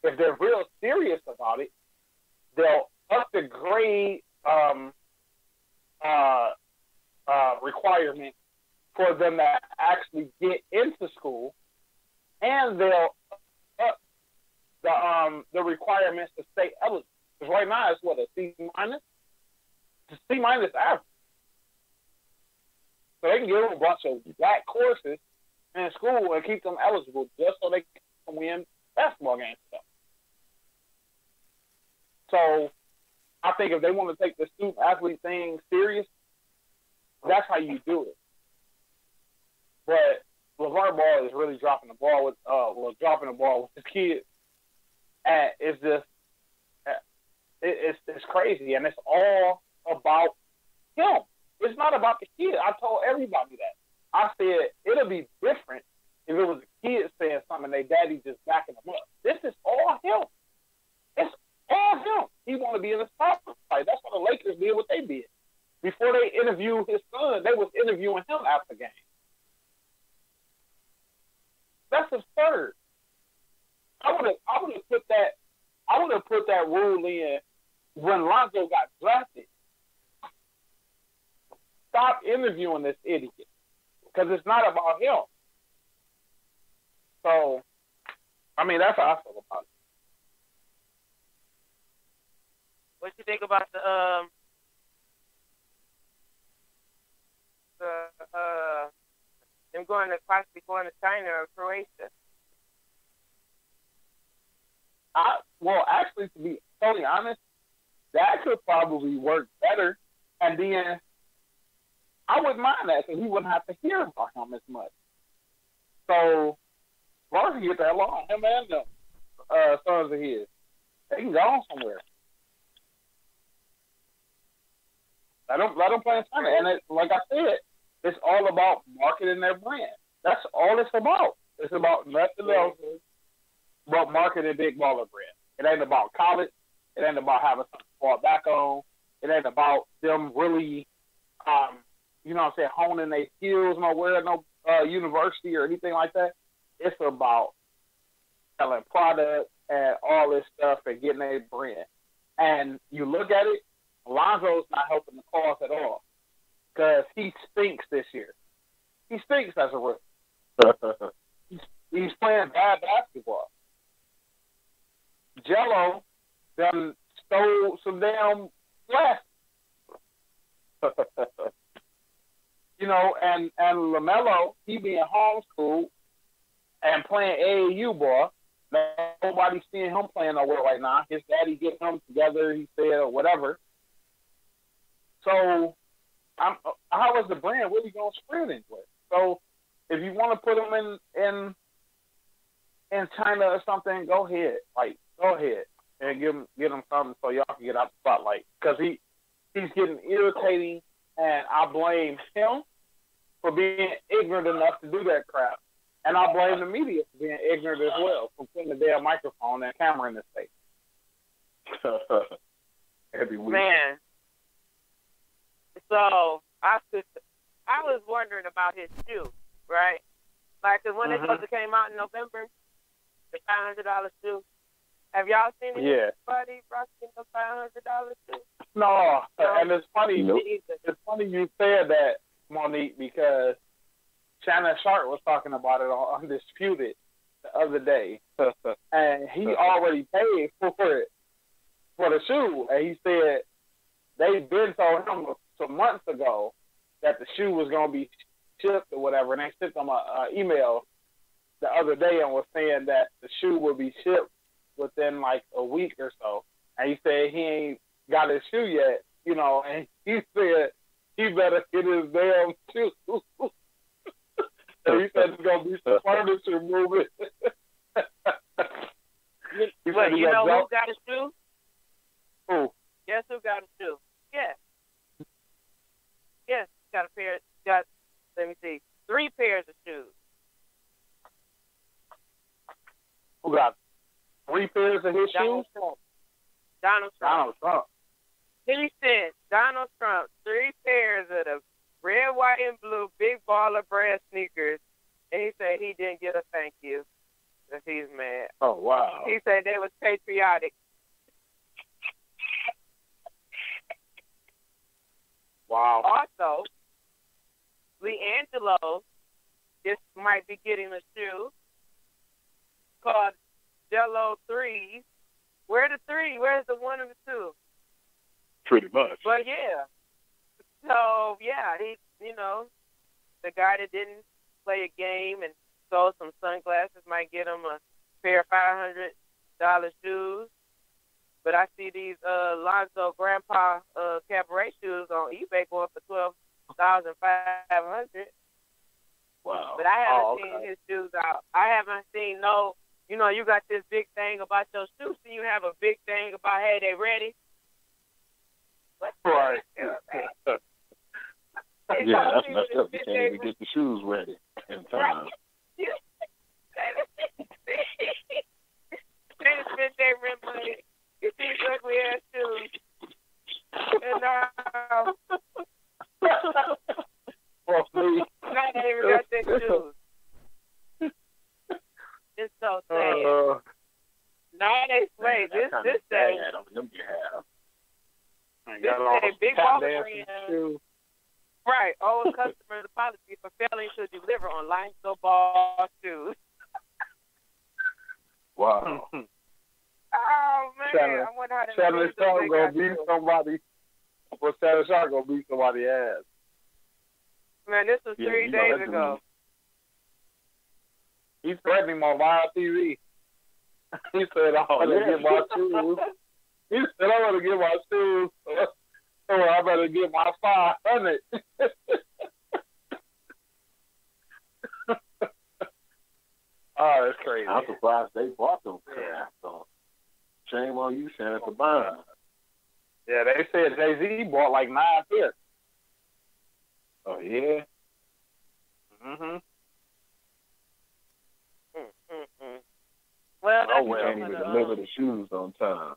if they're real serious about it, they'll up the grade requirement for them to actually get into school, and they'll up the requirements to stay eligible. Because right now it's what, a C minus? to C-minus average. So they can give them a bunch of black courses in school and keep them eligible just so they can win basketball games. So I think if they want to take the student athlete thing serious, that's how you do it. But LeVar Ball is really dropping the ball with his kids, and it's just it's crazy, and it's all about him. It's not about the kid. I told everybody that. I said it'll be different if it was a kid saying something and their daddy just backing them up. This is all him. It's all him. He want to be in the spotlight. That's what the Lakers did. What they did before they interviewed his son, they was interviewing him after the game. That's absurd. I would have put that rule in when Lonzo got drafted. Stop interviewing this idiot because it's not about him. So, I mean, that's how I feel about it. What you think about them possibly going to China or Croatia? Actually, to be totally honest, that could probably work better, and then I wouldn't mind that because we wouldn't have to hear about him as much. So, Lars can get that along. Him and them sons of his, they can go somewhere. Let them play in China, and like I said, it's all about marketing their brand. That's all it's about. It's about nothing else but marketing Big Baller brand. It ain't about college. It ain't about having something to fall back on. It ain't about them really, honing their skills nowhere, no university or anything like that. It's about selling products and all this stuff and getting their brand. And you look at it, Alonzo's not helping the cause at all because he stinks this year. He stinks as a rookie. He's playing bad basketball. Jello done stole some damn glass. And LaMelo, he being homeschooled and playing AAU ball. Nobody's seeing him playing nowhere right now. His daddy getting them together, he said, or whatever. So, how is the brand really going to spread into it? So, if you want to put them in China or something, go ahead. Go ahead and get him something so y'all can get out the spotlight. Because he's getting irritating, and I blame him for being ignorant enough to do that crap. And I blame the media for being ignorant as well, for putting the damn microphone and camera in his face. Every week. Man. So, I was wondering about his shoe, right? Like, cause when it supposed to came out in November, the $500 shoe. Have y'all seen anybody rocking the $500 shoe? No, and it's funny. Nope. It's funny you said that, Monique, because Shannon Sharp was talking about it on Undisputed the other day, and he already paid for it for the shoe, and he said they've been told him some months ago that the shoe was going to be shipped or whatever, and they sent him an email the other day and was saying that the shoe will be shipped within like a week or so, and he said he ain't got his shoe yet, and he said he better get his damn shoe. So he said it's going to be some furniture moving. But you know who got a shoe? Who? Guess who got a shoe? Yes, got 3 pairs of shoes. Who got 3 pairs of his shoes? Donald Trump. He said Donald Trump 3 pairs of the red, white, and blue Big Baller brand sneakers, and he said he didn't get a thank you because he's mad. Oh, wow. He said they was patriotic. Wow. Also, LeAngelo just might be getting a shoe called Jello 3s. Where the 3? Where's the 1 and the 2? Pretty much. But yeah, So yeah, he, the guy that didn't play a game and stole some sunglasses might get him a pair of $500 shoes. But I see these Lonzo Grandpa cabaret shoes on eBay going for $12,500. Wow. But I haven't seen his shoes out. I haven't seen no. You got this big thing about your shoes, and you have a big thing about, hey, they ready. Right. Yeah, that's messed up. You can't even get the shoes ready in time. They just spent their rent money. Get these ugly ass shoes. And well, me. now they even got their shoes. It's so sad. Now they wait, this thing. This is a big ball brand. Right, old customer's apology for failing to deliver on Lonzo Ball shoes. Wow. Oh man, I wonder how Shannon Sharp gonna beat somebody. Well, Shannon Sharp gonna beat somebody's ass. Man, this was 3 days ago. He's threatening him on live TV. He said, "I want to get my shoes." He said, "I want to get my shoes, so I better get my 500." Oh, that's crazy. I'm surprised they bought them. Yeah. So, shame on you, Shannon, for buying. Yeah, they said Jay-Z bought like 9 pairs. Oh, yeah? Mm-hmm. Well, I can't even deliver the shoes on time.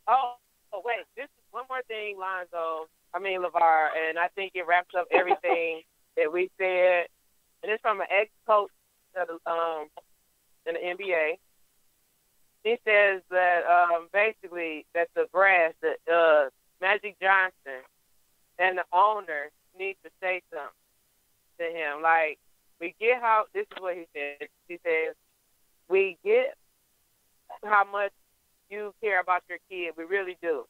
Oh, wait. This is one more thing, LeVar, and I think it wraps up everything that we said. And it's from an ex-coach in the NBA. He says that basically that the brass, Magic Johnson, and the owner need to say something to him. Like, we get how, this is what he said. He says, we get how much you care about your kid. We really do.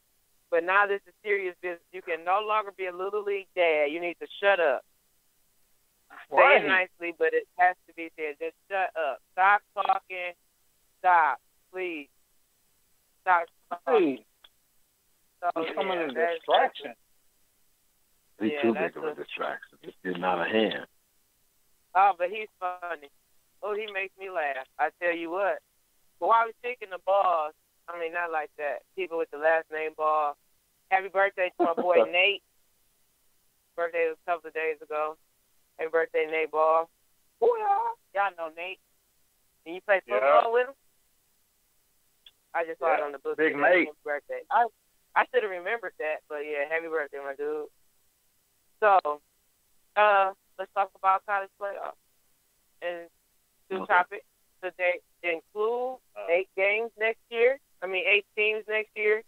But now this is serious business. You can no longer be a little league dad. You need to shut up. Say it nicely, but it has to be said. Just shut up. Stop talking. Stop. Please. Stop talking. So, becoming a distraction. He's too big of a distraction. It's getting out of hand. Oh, but he's funny. Oh, he makes me laugh. I tell you what. But while we're speaking of balls, I mean, not like that. People with the last name Ball. Happy birthday to my boy Nate. Birthday was a couple of days ago. Happy birthday, Nate Ball. Y'all know Nate. And you play football with him? I just saw it on the book. Big Nate. Birthday. I should have remembered that, but yeah, happy birthday, my dude. So, let's talk about college playoffs. And two topics today include 8 games next year. 8 teams next year.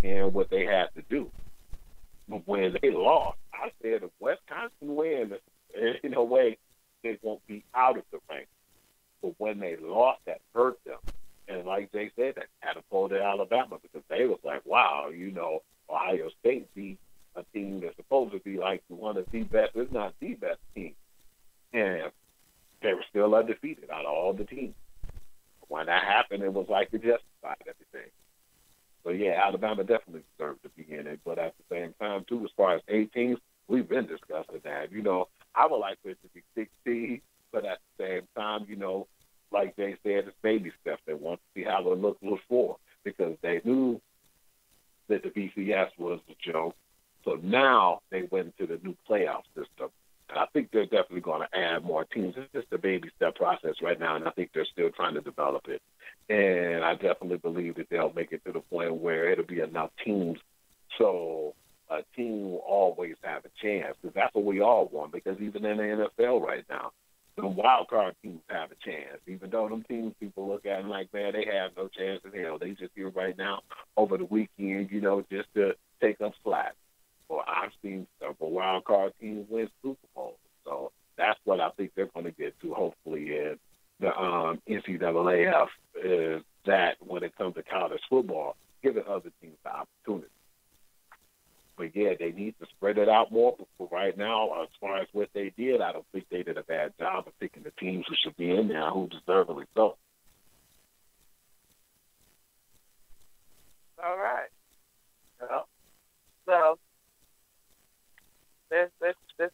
in what they had to do. But when they lost, I said if Wisconsin wins, in a way, they won't be out of the ranks. But when they lost, that hurt them. And like they said, that catapulted Alabama because they was like, wow, Ohio State beat a team that's supposed to be like one of the best, if not the best team. And they were still undefeated out of all the teams. When that happened, it was like it justified everything. So, yeah, Alabama definitely deserved to be in it. But at the same time, too, as far as 8 teams, we've been discussing that. I would like for it to be 16, but at the same time, like they said, it's baby steps. They want to see how it looks before because they knew that the BCS was a joke. So now they went into the new playoff system. And I think they're definitely going to add more teams. It's just a baby step process right now, and I think they're still trying to develop it. And I definitely believe that they'll make it to the point where it'll be enough teams so a team will always have a chance because that's what we all want because even in the NFL right now, the wild card teams have a chance. Even though them teams people look at them like, man, they have no chance in hell. They just here right now over the weekend, just to take up slack. Well, I've seen several wild card teams win Super Bowls. So that's what I think they're going to get to, hopefully, in the NCAAF, is that when it comes to college football, giving other teams the opportunity. But, yeah, they need to spread it out more. But right now, as far as what they did, I don't think they did a bad job of picking the teams who should be in there, who deservedly so. All right. So, let's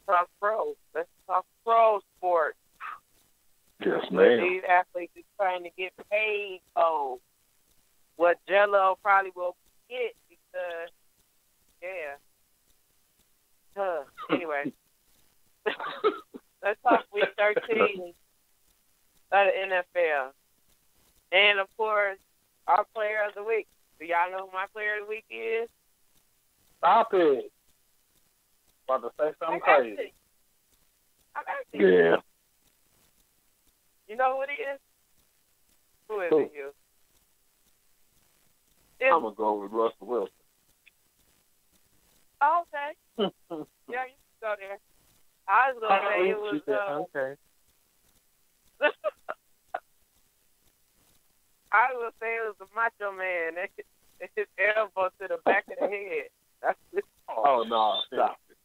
talk pros. Let's talk pro sports. Yes, ma'am. These athletes are trying to get paid. Oh, what Jello probably will get because, yeah. Anyway, let's talk week 13 of the NFL. And, of course, our player of the week. Do y'all know who my player of the week is? Stop it. About to say something crazy. Yeah. You know who it is? Who is it, you? I'm going to go with Russell Wilson. Oh, okay. Yeah, you can go there. I was going to say it was... okay. I was going to say it was the Macho Man. His elbow to the back of the head. That's Oh, no, stop it.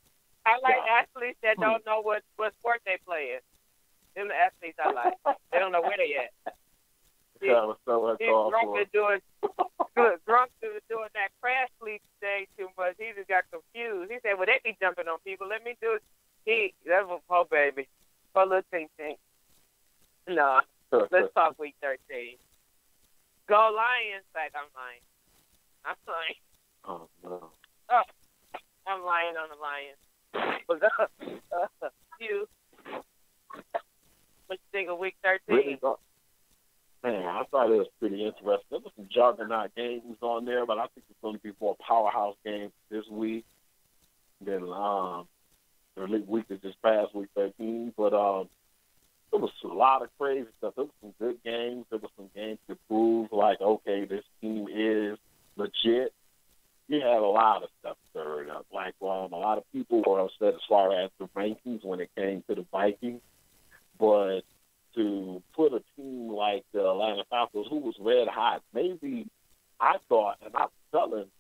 I like athletes that don't know what sport they playing. Them the athletes I like. They don't know where they at. He's drunk to doing that crash leap thing too much. He just got confused. He said, well, they be jumping on people. Let me do it. That was poor baby. Poor little tink. No, let's talk week 13. Go Lions. Like, I'm lying. Oh, no. Oh, I'm lying on the Lions. You. What you think of week 13? Really? Man, I thought it was pretty interesting. There was some juggernaut games on there, but I think it's going to be more powerhouse games this week than the week that just passed, week 13. But there was a lot of crazy stuff. There was some good games. There was some games to prove, like, okay, this team is legit. You had a lot of stuff stirred up. Like, a lot of people were upset as far as the rankings when it came to the Vikings. But to put a team like the Atlanta Falcons, who was red hot, maybe I thought, and I'm telling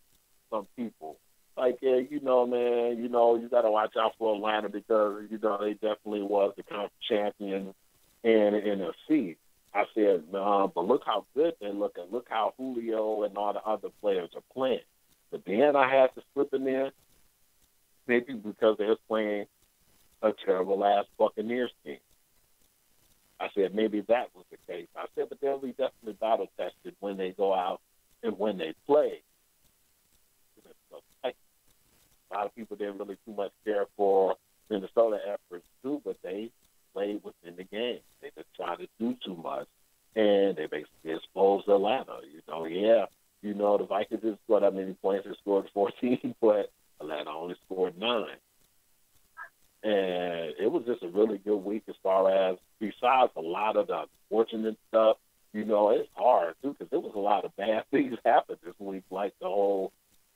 some people, like, yeah, man, you got to watch out for Atlanta because, they definitely was the conference champion in the NFC. I said, but look how good they're looking. Look how Julio and all the other players are playing. But then I had to slip in there, maybe because they was playing a terrible-ass Buccaneers team. I said maybe that was the case. I said, but they'll be definitely battle-tested when they go out and when they play. A lot of people didn't really too much care for Minnesota efforts too, but they played within the game. They didn't try to do too much, and they basically exposed Atlanta. The Vikings didn't score that many points. They scored 14, but Atlanta only scored 9. And it was just a really good week as far as, besides a lot of the unfortunate stuff, it's hard, too, because there was a lot of bad things happened this week, like the whole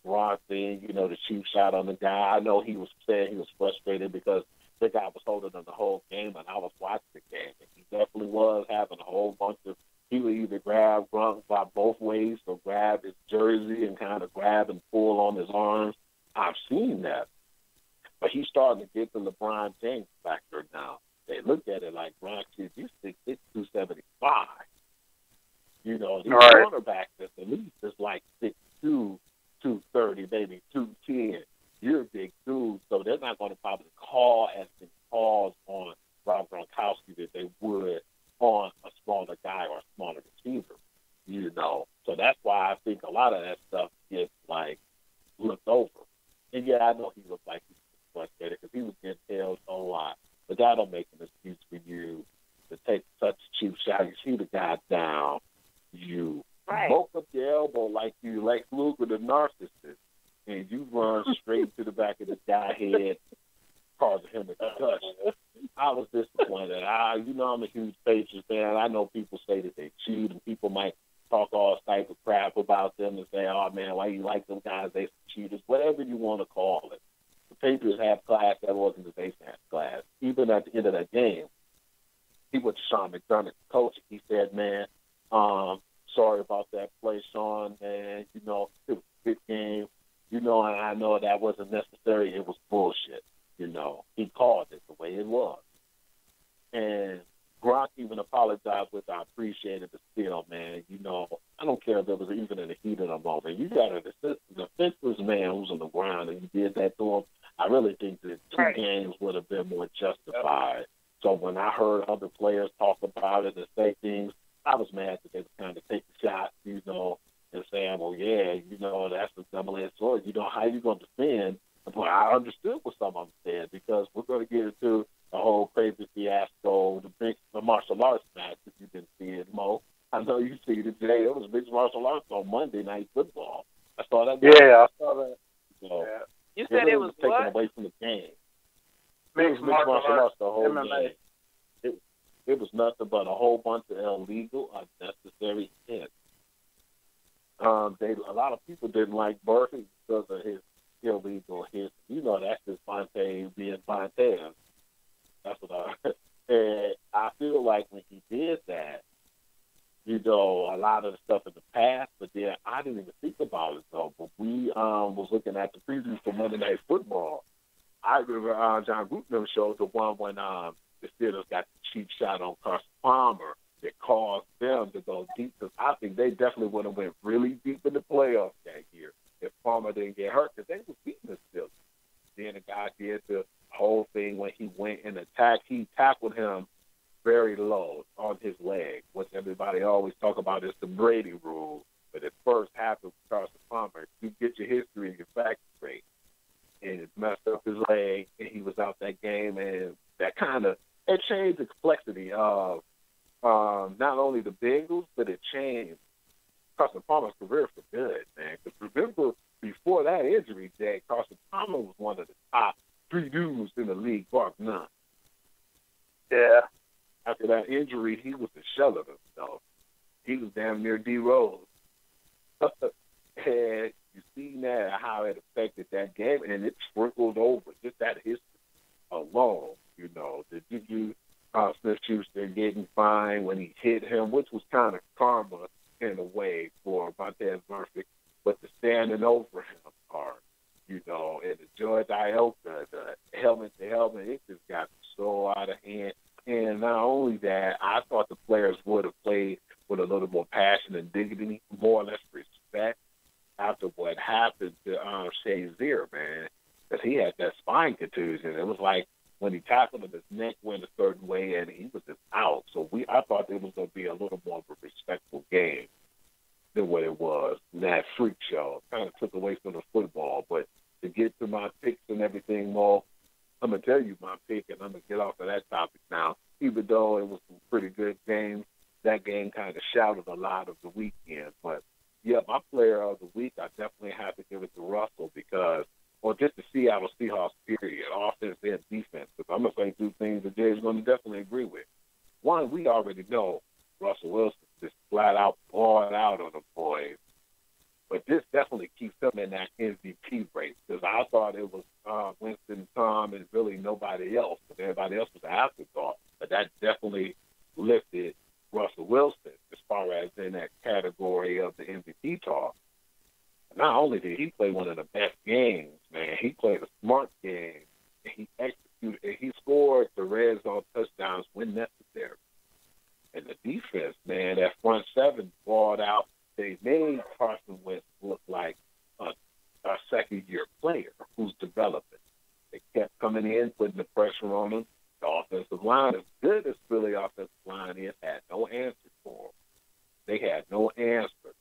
Gronk thing, the cheap shot on the guy. I know he was saying he was frustrated because the guy was holding him the whole game, and I was watching the game. And he definitely was having a whole bunch of, he would either grab Gronk by both ways or grab his jersey and kind of grab and pull on his arms. I've seen that. But he's starting to get the LeBron James factor now. They look at it like, Gronk, you're 6'6", 275. These cornerbacks at least is like 6'2", 230, maybe 210. You're a big dude, so they're not going to probably call as many calls on Rob Gronkowski that they would on a smaller guy or a smaller receiver. So that's why I think a lot of that stuff gets looked over. And yeah, I know he looked like he was frustrated because he was getting held a lot. But that don't make an excuse for you to take such a cheap shot. You see the guy down, you poke up your elbow like you Lex Luger, the narcissist, and you run straight to the back of the guy's head, causing him a concussion. I was disappointed. I'm a huge Patriots fan. I know people say that they cheat, and people might talk all type of crap about them and say, oh, man, why you like them guys? They cheaters. Whatever you want to call it. The Patriots have class. That organization has class. Even at the end of that game, he went to Sean McDermott, coach. He said, man, sorry about that play, Sean, man. It was a big game. And I know that wasn't necessary. It was bullshit. He called it the way it was. And Gronk even apologized, which I appreciated, but still, man, I don't care if it was even in the heat of the moment. You got an defenseless man who's on the ground, and you did that to him. I really think that two games would have been more justified. So when I heard other players talk about it and say things, I was mad that they were kind of taking shots, and saying, well, yeah, that's a double-edged sword. How you going to defend? But I understood what some of them said because we're going to get into the whole crazy fiasco, the martial arts match, if you didn't see it, Mo. I know you see it today. It was mixed martial arts on Monday Night Football. I saw that. Yeah, I saw that. So, yeah. You said it was taken what? away from the game. Mixed martial arts the whole MMA. game. It was nothing but a whole bunch of illegal, unnecessary hits. A lot of people didn't like Murphy because of his illegal hits. That's just Fontaine being Fontaine. That's what and I feel like when he did that, a lot of the stuff in the past, but then I didn't even think about it though. But we was looking at the preview for Monday Night Football. I remember John Gruden showed the one when the Steelers got the cheap shot on Carson Palmer that caused them to go deep. Because I think they definitely would have went really deep in the playoffs that year if Palmer didn't get hurt because they were beating the Steelers. Then the guy did the whole thing when he went and attacked. He tackled him very low on his leg, which everybody always talk about is the Brady rule. But it first happened with Carson Palmer. You get your history and your facts straight. And it messed up his leg, and he was out that game. And that it changed the complexity of not only the Bengals, but it changed Carson Palmer's career for good, man. Because remember, before that injury, Carson Palmer was one of the top 3 dudes in the league, bar none. Yeah. After that injury, he was a shell of himself. He was damn near D. Rose. And you see now how it affected that game, and it sprinkled over just that history alone. The Juju Smith-Schuster getting fined when he hit him, which was kind of karma in a way for Montez Murphy, but the standing over him part, and the George Iota, the helmet to helmet, it just got so out of hand. And not only that, I thought the players would have played with a little more passion and dignity, more or less respect after what happened to Shazier, man, because he had that spine contusion. It was like when he tackled him, his neck went a certain way, and he was just out. So I thought it was going to be a little more of a respectful game than what it was. And that freak show kind of took away from the football. But to get to my picks and everything, Mo, I'm going to tell you my pick, and I'm going to get off of that topic now. Even though it was some pretty good games, that game kind of shouted a lot of the weekend. But, yeah, my player of the week, I definitely have to give it to Russell or just the Seattle Seahawks, period, offense and defense. Because I'm going to say 2 things that Jay's going to definitely agree with. One, we already know Russell Wilson just flat out poured out on the boys. But this definitely keeps them in that MVP race because I thought it was Winston, Tom, and really nobody else. But everybody else was an afterthought. But that definitely lifted Russell Wilson as far as in that category of the MVP talk. Not only did he play one of the best games, man, he played a smart game. And he executed, and he scored the red zone touchdowns when necessary. And the defense, man, that front seven balled out. They made Carson Wentz look like a second-year player who's developing. They kept coming in, putting the pressure on him. The offensive line, as good as Philly offensive line is, had no answer for him. They had no answer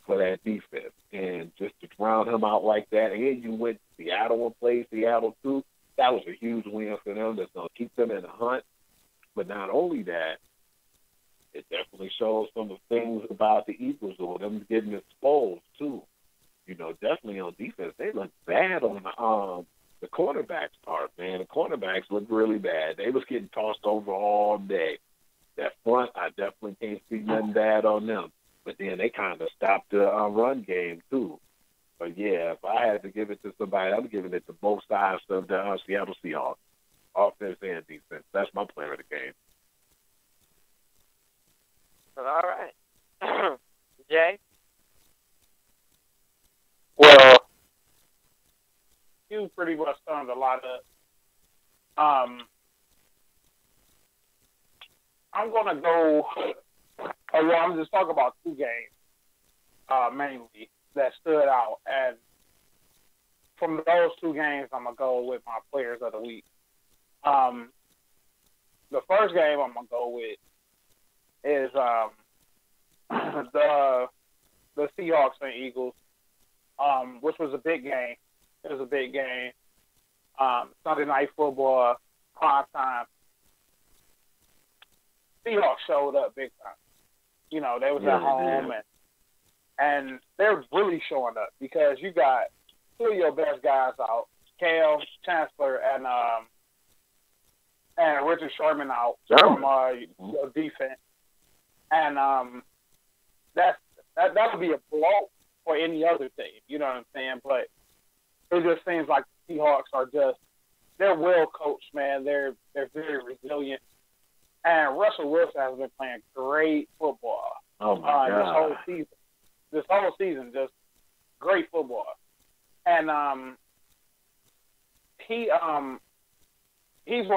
for that defense. And just to drown him out like that, and you went to Seattle and played Seattle too, that was a huge win for them. That's going to keep them in the hunt. But not only that, it definitely shows some of the things about the Eagles or them getting exposed too. You know, definitely on defense, they look bad on the cornerbacks part, man. The cornerbacks look really bad. They was getting tossed over all day. That front, I definitely can't see nothing bad on them. But then they kind of stopped the run game too. But yeah, if I had to give it to somebody, I'm giving it to both sides of the Seattle Seahawks, offense and defense. That's my player of the game. All right. Jay? Well, you pretty much summed a lot of. I'm going to go. Well, I'm just talking about two games mainly that stood out. And from those two games, I'm going to go with my players of the week. The first game I'm going to go with is the Seahawks and Eagles, which was a big game. It was a big game. Sunday night football, prime time. Seahawks showed up big time. You know, they was at home and they're really showing up because you got two of your best guys out, Cam Chancellor and Richard Sherman out from your defense. And that would be a blow for any other team, you know what I'm saying? But it just seems like the Seahawks are they're well coached, man. They're very resilient. And Russell Wilson has been playing great football. Oh my God. This whole season, just great football. And he's one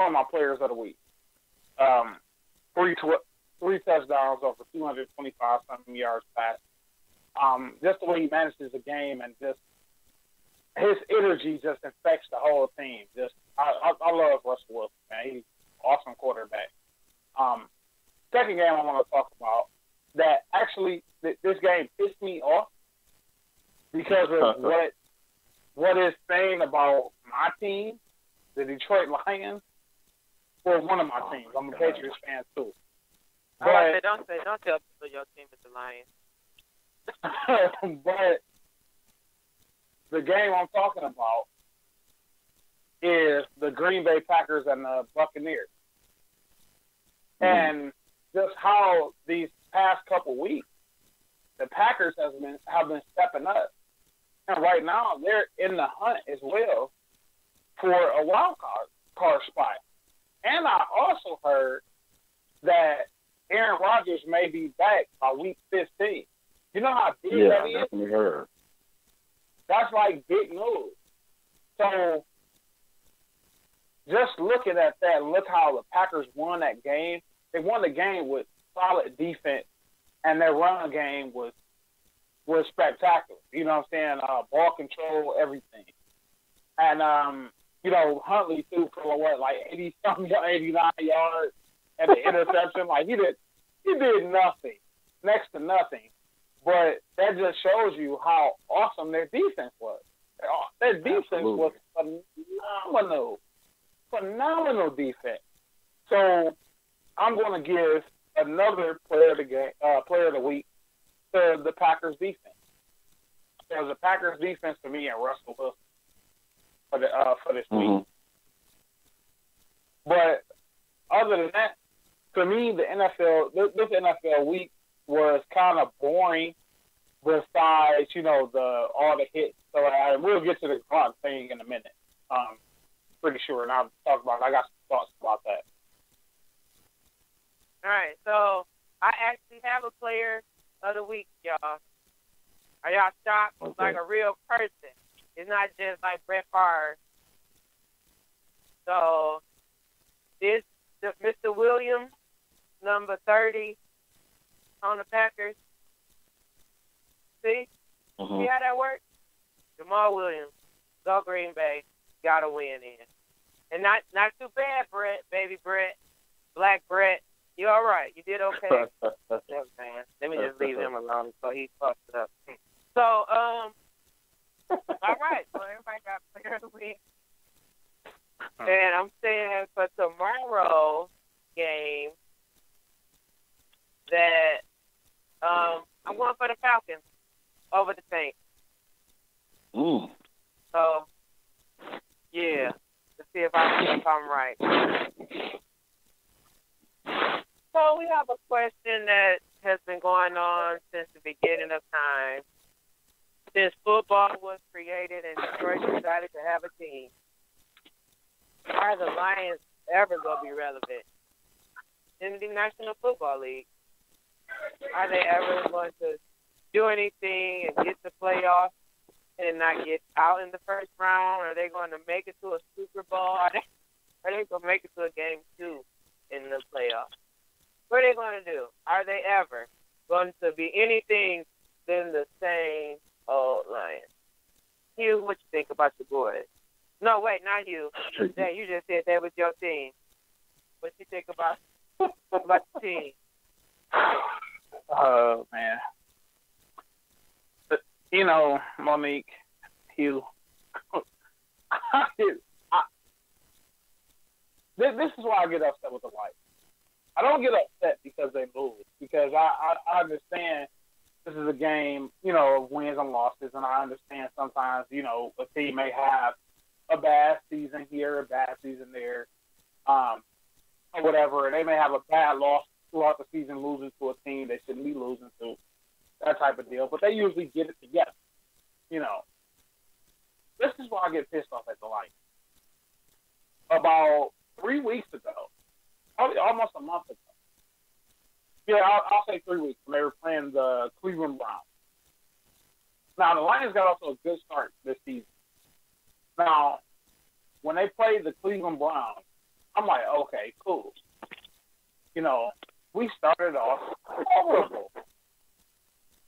of my players of the week. 3 touchdowns over 225 something yards passed. Just the way he manages the game and just his energy just infects the whole team. I love Russell Wilson, man. He's an awesome quarterback. Second game I want to talk about that actually this game pissed me off because of what it's saying about my team, the Detroit Lions, or one of my teams. I'm a Patriots fan too. But don't tell people your team is the Lions. But the game I'm talking about is the Green Bay Packers and the Buccaneers. And just how these past couple weeks, the Packers have been stepping up. And right now, they're in the hunt as well for a wild card spot. And I also heard that Aaron Rodgers may be back by week 15. You know how big that is? Yeah, definitely heard. That's like big news. So just looking at that, look how the Packers won that game. They won the game with solid defense, and their run game was spectacular. You know what I'm saying? Ball control, everything. And, you know, Huntley threw for like 80-something, 89 yards and the interception. Like, he did nothing, next to nothing. But that just shows you how awesome their defense was. Their defense was phenomenal defense. So I'm going to give another player of the week to the Packers defense. Because the Packers defense to me and Russell Wilson for this week. But other than that, to me, this NFL week was kind of boring besides, all the hits. So we'll get to the Gronk thing in a minute. Pretty sure, and I'll talk about it. I got some thoughts about that. All right, so I actually have a player of the week, y'all. Are y'all shocked? Okay. Like a real person. It's not just like Brett Favre. So this Mr. Williams, number 30 on the Packers. See? Mm-hmm. See how that works? Jamal Williams, go Green Bay, got a win in. And not too bad, Brett, baby Brett, Black Brett. You all right? You did okay. Let me just leave him alone so he fucked it up. So, all right. So everybody got player of the week. And I'm saying for tomorrow's game that I'm going for the Falcons over the Saints. Ooh. So, yeah. Let's see if I'm right. So we have a question that has been going on since the beginning of time. Since football was created and Detroit decided to have a team, are the Lions ever going to be relevant in the National Football League? Are they ever going to do anything and get the playoffs and not get out in the first round? Are they going to make it to a Super Bowl? Are they going to make it to a game 2 in the playoffs? What are they going to do? Are they ever going to be anything than the same old Lions? Hugh, what you think about your boys? No, wait, not you. Dang, you just said that was your team. What you think about the team? Oh, man. But, Monique, Hugh, this is why I get upset with the Lions. I don't get upset because they lose, because I understand this is a game, of wins and losses, and I understand sometimes, a team may have a bad season here, a bad season there, or whatever, and they may have a bad loss throughout the season losing to a team they shouldn't be losing to, that type of deal, but they usually get it together, This is why I get pissed off at the Lions. About 3 weeks ago, probably almost a month ago. Yeah, I'll say 3 weeks when they were playing the Cleveland Browns. Now, the Lions got off to a good start this season. Now, when they played the Cleveland Browns, I'm like, okay, cool. We started off horrible.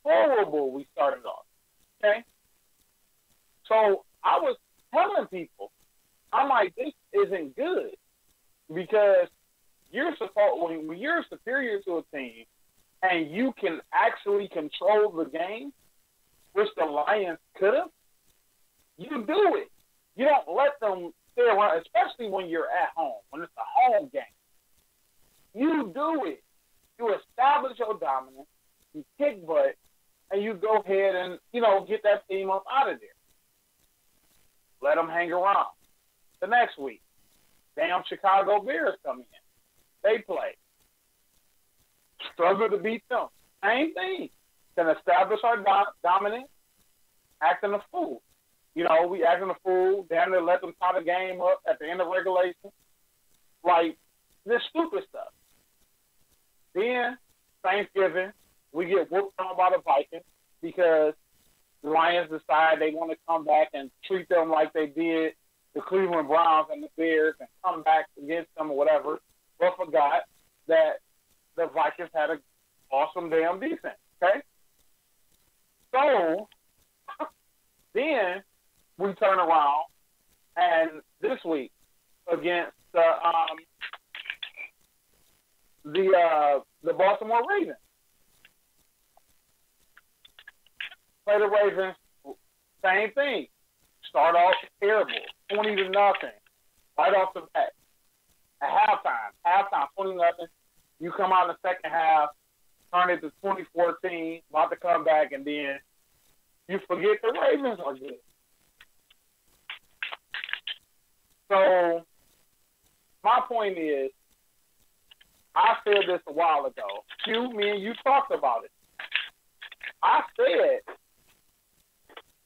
Horrible we started off. Okay? So I was telling people, I'm like, this isn't good. Because when you're superior to a team and you can actually control the game, which the Lions could have, you do it. You don't let them stay around, especially when you're at home, when it's a home game. You do it. You establish your dominance, you kick butt, and you go ahead and, get that team up out of there. Let them hang around. The next week, damn Chicago Bears come in. They play. Struggle to beat them. Same thing. Can establish our dominance, acting a fool. We acting a fool. Damn near let them tie the game up at the end of regulation. Like, this stupid stuff. Then, Thanksgiving, we get whooped on by the Vikings because the Lions decide they want to come back and treat them like they did the Cleveland Browns and the Bears and come back against them or whatever, but forgot that the Vikings had an awesome damn defense, okay? So, then we turn around and this week against the Baltimore Ravens. Play the Ravens, same thing. Start off terrible, 20-0, right off the bat. At halftime, 20-0. You come out in the second half, turn it to 2014, about to come back, and then you forget the Ravens are good. So, my point is, I said this a while ago. Me and you talked about it. I said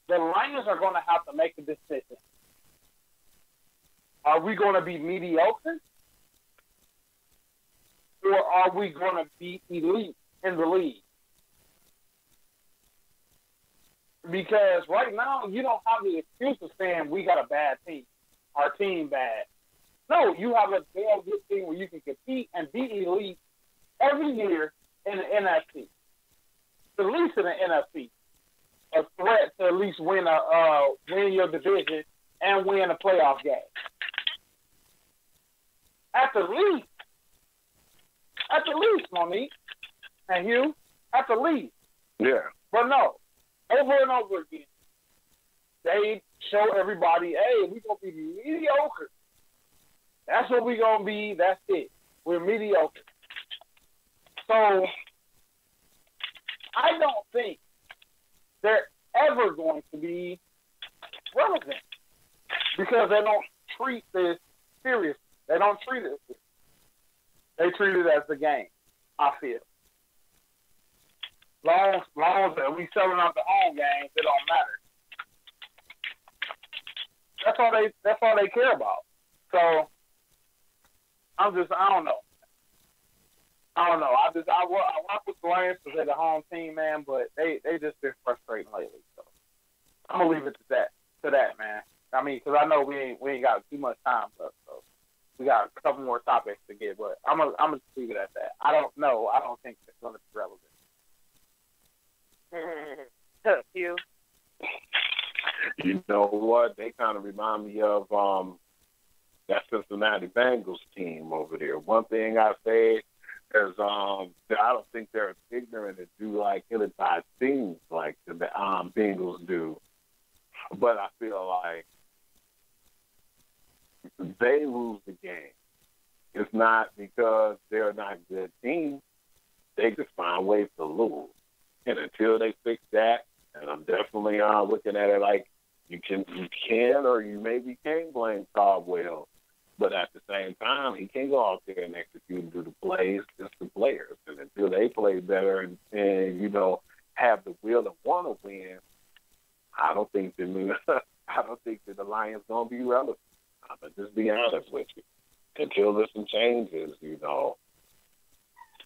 the Lions are going to have to make a decision. Are we going to be mediocre? Or are we going to be elite in the league? Because right now, you don't have the excuse of saying we got a bad team, our team bad. No, you have a damn good team where you can compete and be elite every year in the NFC. At least in the NFC. A threat to at least win your division and win a playoff game. At the least, Monique and Hugh, at the least. Yeah. But no, over and over again, they show everybody, hey, we're going to be mediocre. That's what we're going to be. That's it. We're mediocre. So, I don't think they're ever going to be relevant because they don't treat this serious. They don't treat it. They treat it as a game, I feel. Long as we selling out the home games, it don't matter. That's all they care about. So I don't know. I watch with the Lions because they're the home team, man, but they just been frustrating lately. So I'm gonna leave it to that, man. I mean, because I know we ain't got too much time left, so we got a couple more topics to get. But I'm gonna just leave it at that. I don't know. I don't think it's gonna be relevant. You. You know what? They kind of remind me of that Cincinnati Bengals team over there. One thing I say is I don't think they're ignorant to do like ill-advised things like the Bengals do. But I feel like they lose the game. It's not because they're not a good team. They just find ways to lose. And until they fix that, and I'm definitely looking at it like you can or you maybe can't blame Caldwell. But at the same time, he can't go out there and execute and do the plays. It's the players. And until they play better and have the will and want to win, I don't think that the Lions gonna be relevant. I'm gonna just be honest with you. Until there's some changes,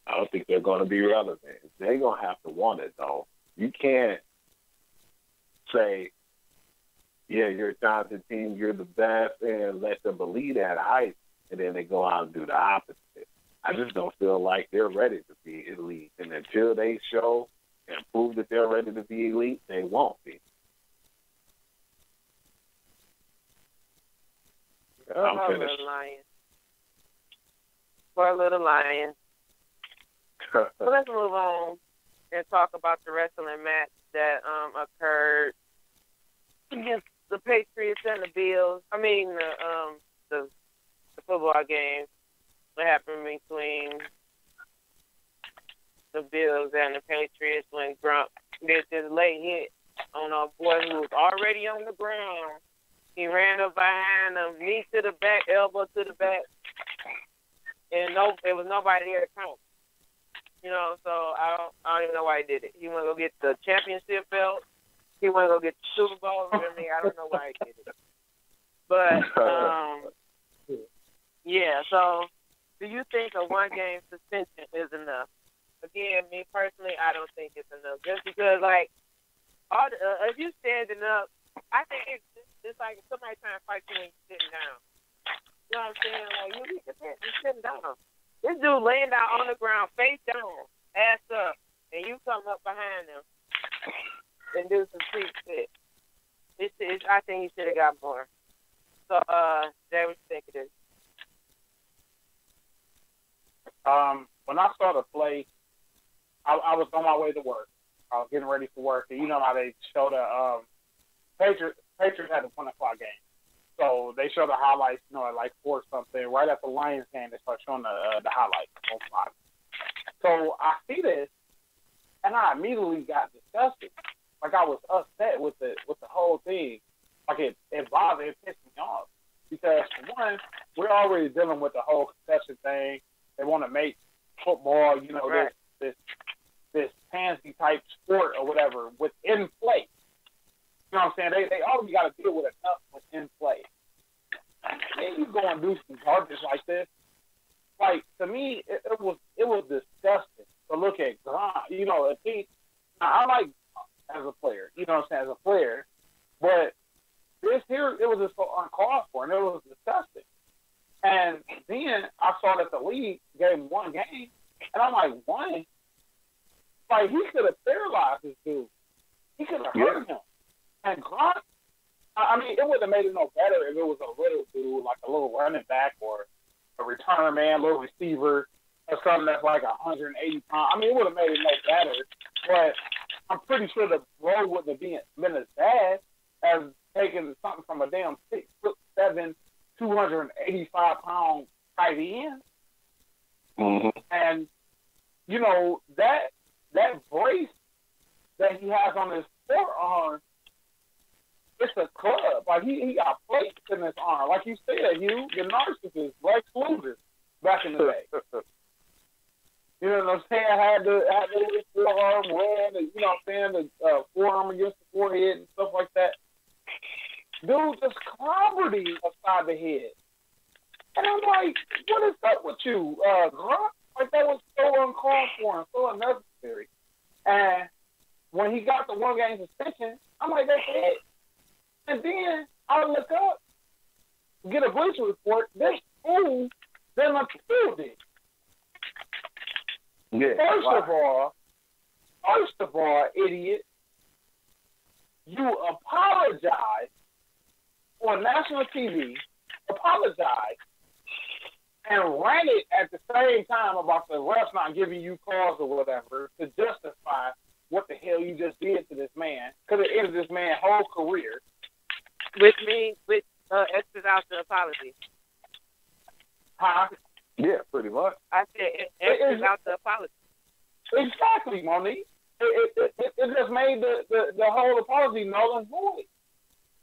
I don't think they're gonna be relevant. They're gonna have to want it though. You can't say, yeah, you're a talented team, you're the best, and let them believe that hype, and then they go out and do the opposite. I just don't feel like they're ready to be elite. And until they show and prove that they're ready to be elite, they won't be. I'm finished. Poor little lion. So let's move on and talk about the wrestling match that occurred against the Patriots and the Bills. I mean, the football game that happened between the Bills and the Patriots when Grump did this late hit on a boy who was already on the ground. He ran up behind him, knee to the back, elbow to the back, and there was nobody there to count. So I don't even know why he did it. He wanted to go get the championship belt. He wanted to go get the Super Bowl. I don't know why he did it. But, yeah, so do you think a one-game suspension is enough? Again, me personally, I don't think it's enough. Just because, if you're standing up, I think it's like somebody trying to fight you when you're sitting down. You know what I'm saying? Like, you're sitting down. This dude laying down on the ground, face down, ass up, and you come up behind him and do some freak shit. I think he should have got more. So, Jay, what you think of this? When I saw the play, I was on my way to work. I was getting ready for work, and you know how they show the Patriots had a 1 o'clock game. So they show the highlights, at like 4 something. Right after the Lions game, they start showing the highlights on Fox. So I see this, and I immediately got disgusted. Like I was upset with the whole thing. Like it bothered, it pissed me off. Because for one, we're already dealing with the whole concession thing. They want to make football, right. this pansy type sport or whatever within play. You know what I'm saying? They already got to deal with enough within play. Then you go and do some garbage like this. Like, to me, it was disgusting to look at Grant. You know, I like as a player, you know what I'm saying, as a player, but this here, it was just so uncalled for, and it was disgusting. And then I saw that the league gave him one game, and I'm like, one? Like, he could have paralyzed this dude. He could have hurt him. And Grant, I mean, it wouldn't have made it no better if it was a little dude, like a little running back or a return man, little receiver, or something that's like 180 pounds. I mean, it would have made it no better, but I'm pretty sure the blow wouldn't have been as bad as taking something from a damn 6'7", 285-pound tight end. Mm-hmm. And, you know, that brace that he has on his forearm, it's a club. Like, he got plates in his arm. Like you said, Hugh, the narcissist, Lex Luger, back in the day. You know what I'm saying? Had the forearm ran, you know what I'm saying, the forearm against the forehead and stuff like that. Dude just clobbered him upside the head. And I'm like, what is up with you, Grunt? Like, that was so uncalled for and so unnecessary. And when he got the one-game suspension, I'm like, that's it. And then I look up, get a Bleacherz report, this fool then appealed it. Yeah, First of all, idiot, you apologize on national TV, apologize, and ran it at the same time about the refs not giving you calls or whatever to justify what the hell you just did to this man. Because it ended this man's whole career. With X's out the apology. Huh? Yeah, pretty much. I said X's out the apology. Exactly, Monique. It just made the whole apology null and void.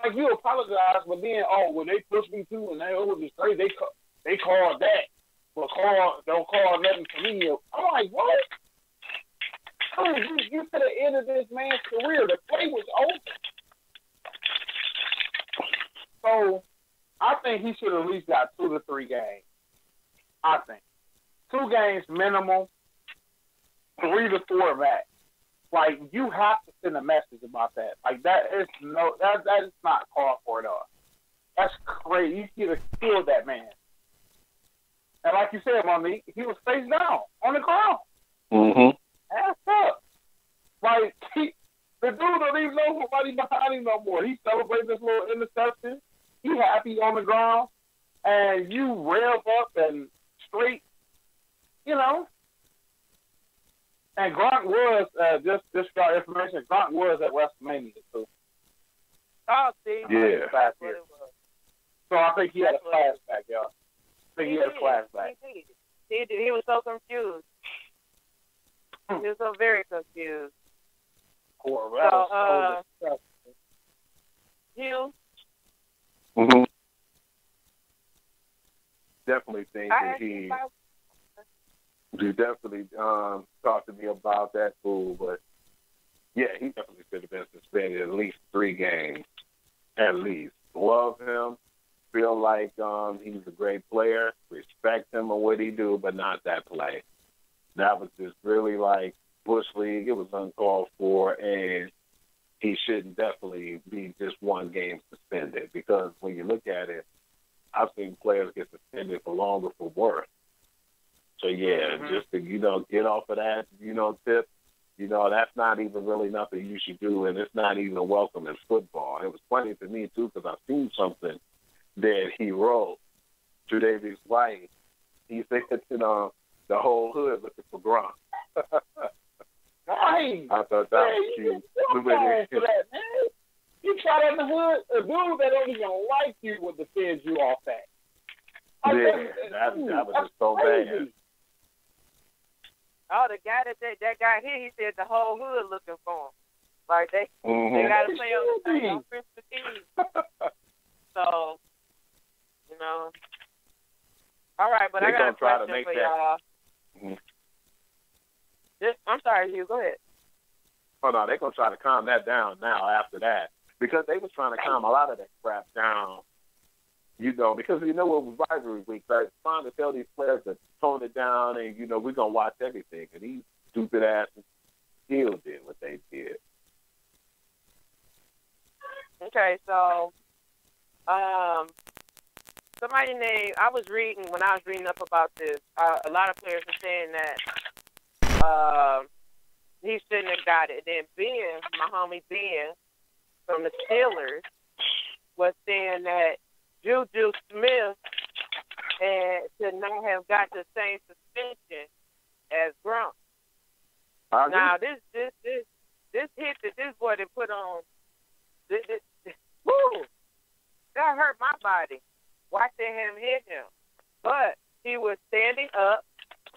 Like, you apologize, but then, when they pushed me too, and it was just crazy. They called that, but don't call nothing for me. I'm like, what? I mean, you could have ended this man's career. The play was over. So, I think he should have at least got 2 to 3 games. I think 2 games minimum, 3 to 4 max. Like, you have to send a message about that. Like, that is not called for at all. That's crazy. You should have killed that man. And like you said, Monique, he was face down on the ground. Mm-hmm. Ass up. Like, the dude don't even know somebody behind him no more. He celebrated this little interception. He happy on the ground. And you rev up and straight, you know. And Gronk was, just for our information, Gronk was at WrestleMania, too. Oh, see? Yeah. That's what it was. So I think he had a flashback, y'all. I think he had a flashback. He was so confused. He was so very confused. Poor so, Hugh? Mm-hmm. Definitely think that he definitely talked to me about that fool, but yeah, he definitely should have been suspended at least 3 games. At least. Love him. Feel like he's a great player. Respect him and what he do, but not that play. That was just really like Bush League. It was uncalled for, and he shouldn't definitely be just 1 game suspended, because when you look at it, I've seen players get suspended for longer for worse. So, yeah, just to, get off of that, tip, that's not even really nothing you should do, and it's not even welcome in football. It was funny to me, too, because I've seen something that he wrote to Davis White. He said, the whole hood looking for Gronk. Hey, I thought that was cute. For that, man. You try that in the hood, a dude that don't even like you would defend you off that. That was just so bad. Oh, the guy that guy here, he said the whole hood looking for him. Like, they got to play on Christmas Eve. So, All right, but I got a question for y'all. Mm-hmm. I'm sorry, Hugh. Go ahead. Oh, no, they're going to try to calm that down now after that. Because they was trying to calm a lot of that crap down, because it was rivalry week. So it's trying to tell these players to tone it down and, we're going to watch everything. And these stupid asses still did what they did. Okay, so somebody named, when I was reading up about this, a lot of players are saying that he shouldn't have got it. Then Ben, my homie Ben, from the Steelers, was saying that Juju Smith should not have got the same suspension as Gronk. Now this hit that this boy did put on, woo, that hurt my body watching him hit him. But he was standing up.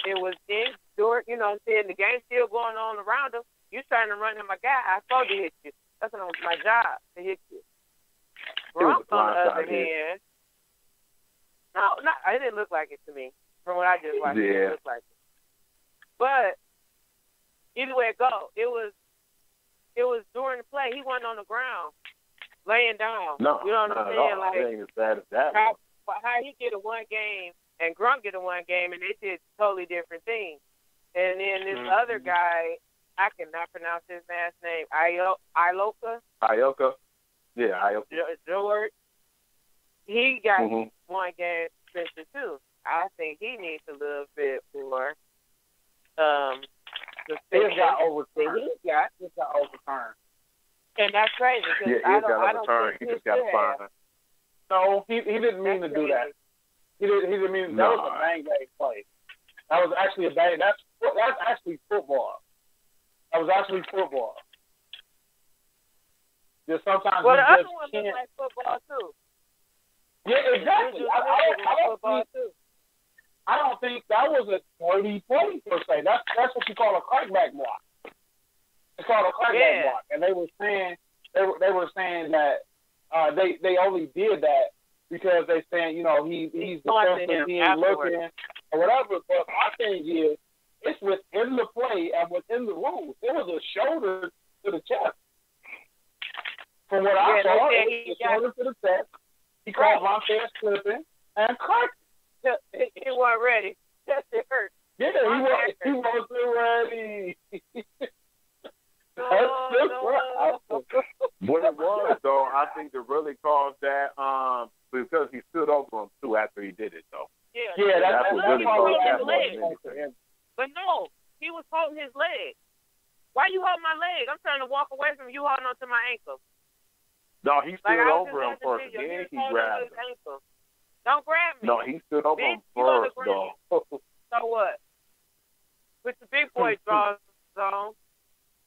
It was indoor, the game's still going on around him. You trying to run him, my guy? I supposed to hit you. That's my job, to hit you. Gronk, on the other hand, no, it didn't look like it to me. From what I just watched, it didn't look like it. But either way it go, it was during the play. He wasn't on the ground, laying down. No, you know what I'm saying? Like, it ain't as bad as that. How he get a one game and Gronk get a one game, and they did totally different things. And then this other guy, I cannot pronounce his last name. Iloka. Yeah, Iloka. George. He got one game suspension too. I think he needs a little bit more suspension. He got overturned. And that's crazy. Yeah, he got overturned. He just got fined. No, he didn't mean to do that. He didn't mean to. That was a bang play. That was actually a bang. That's actually football. That was actually football. Just sometimes the other just one can't. looks like football too. Yeah, exactly. I don't think that was a dirty play per se. That's what you call a crackback block. It's called a crackback block, and they were saying that they only did that because they saying he's defensive, he ain't looking or whatever. But my thing is, it's within the play and within the rules. It was a shoulder to the chest. From what I saw, it was a shoulder to the chest. He caught Montez slipping and cracked. He wasn't ready. It hurt. Yeah, he wasn't ready. What it was, though, I think that really caused that because he stood over him too after he did it, though. Yeah, that's what really caused that more than anything. But no, he was holding his leg. Why you holding my leg? I'm trying to walk away from you holding onto my ankle. No, he stood over him first, then he grabbed him. Ankle. Don't grab me. No, he stood over him first, though. So what? Put the big boy drawers on.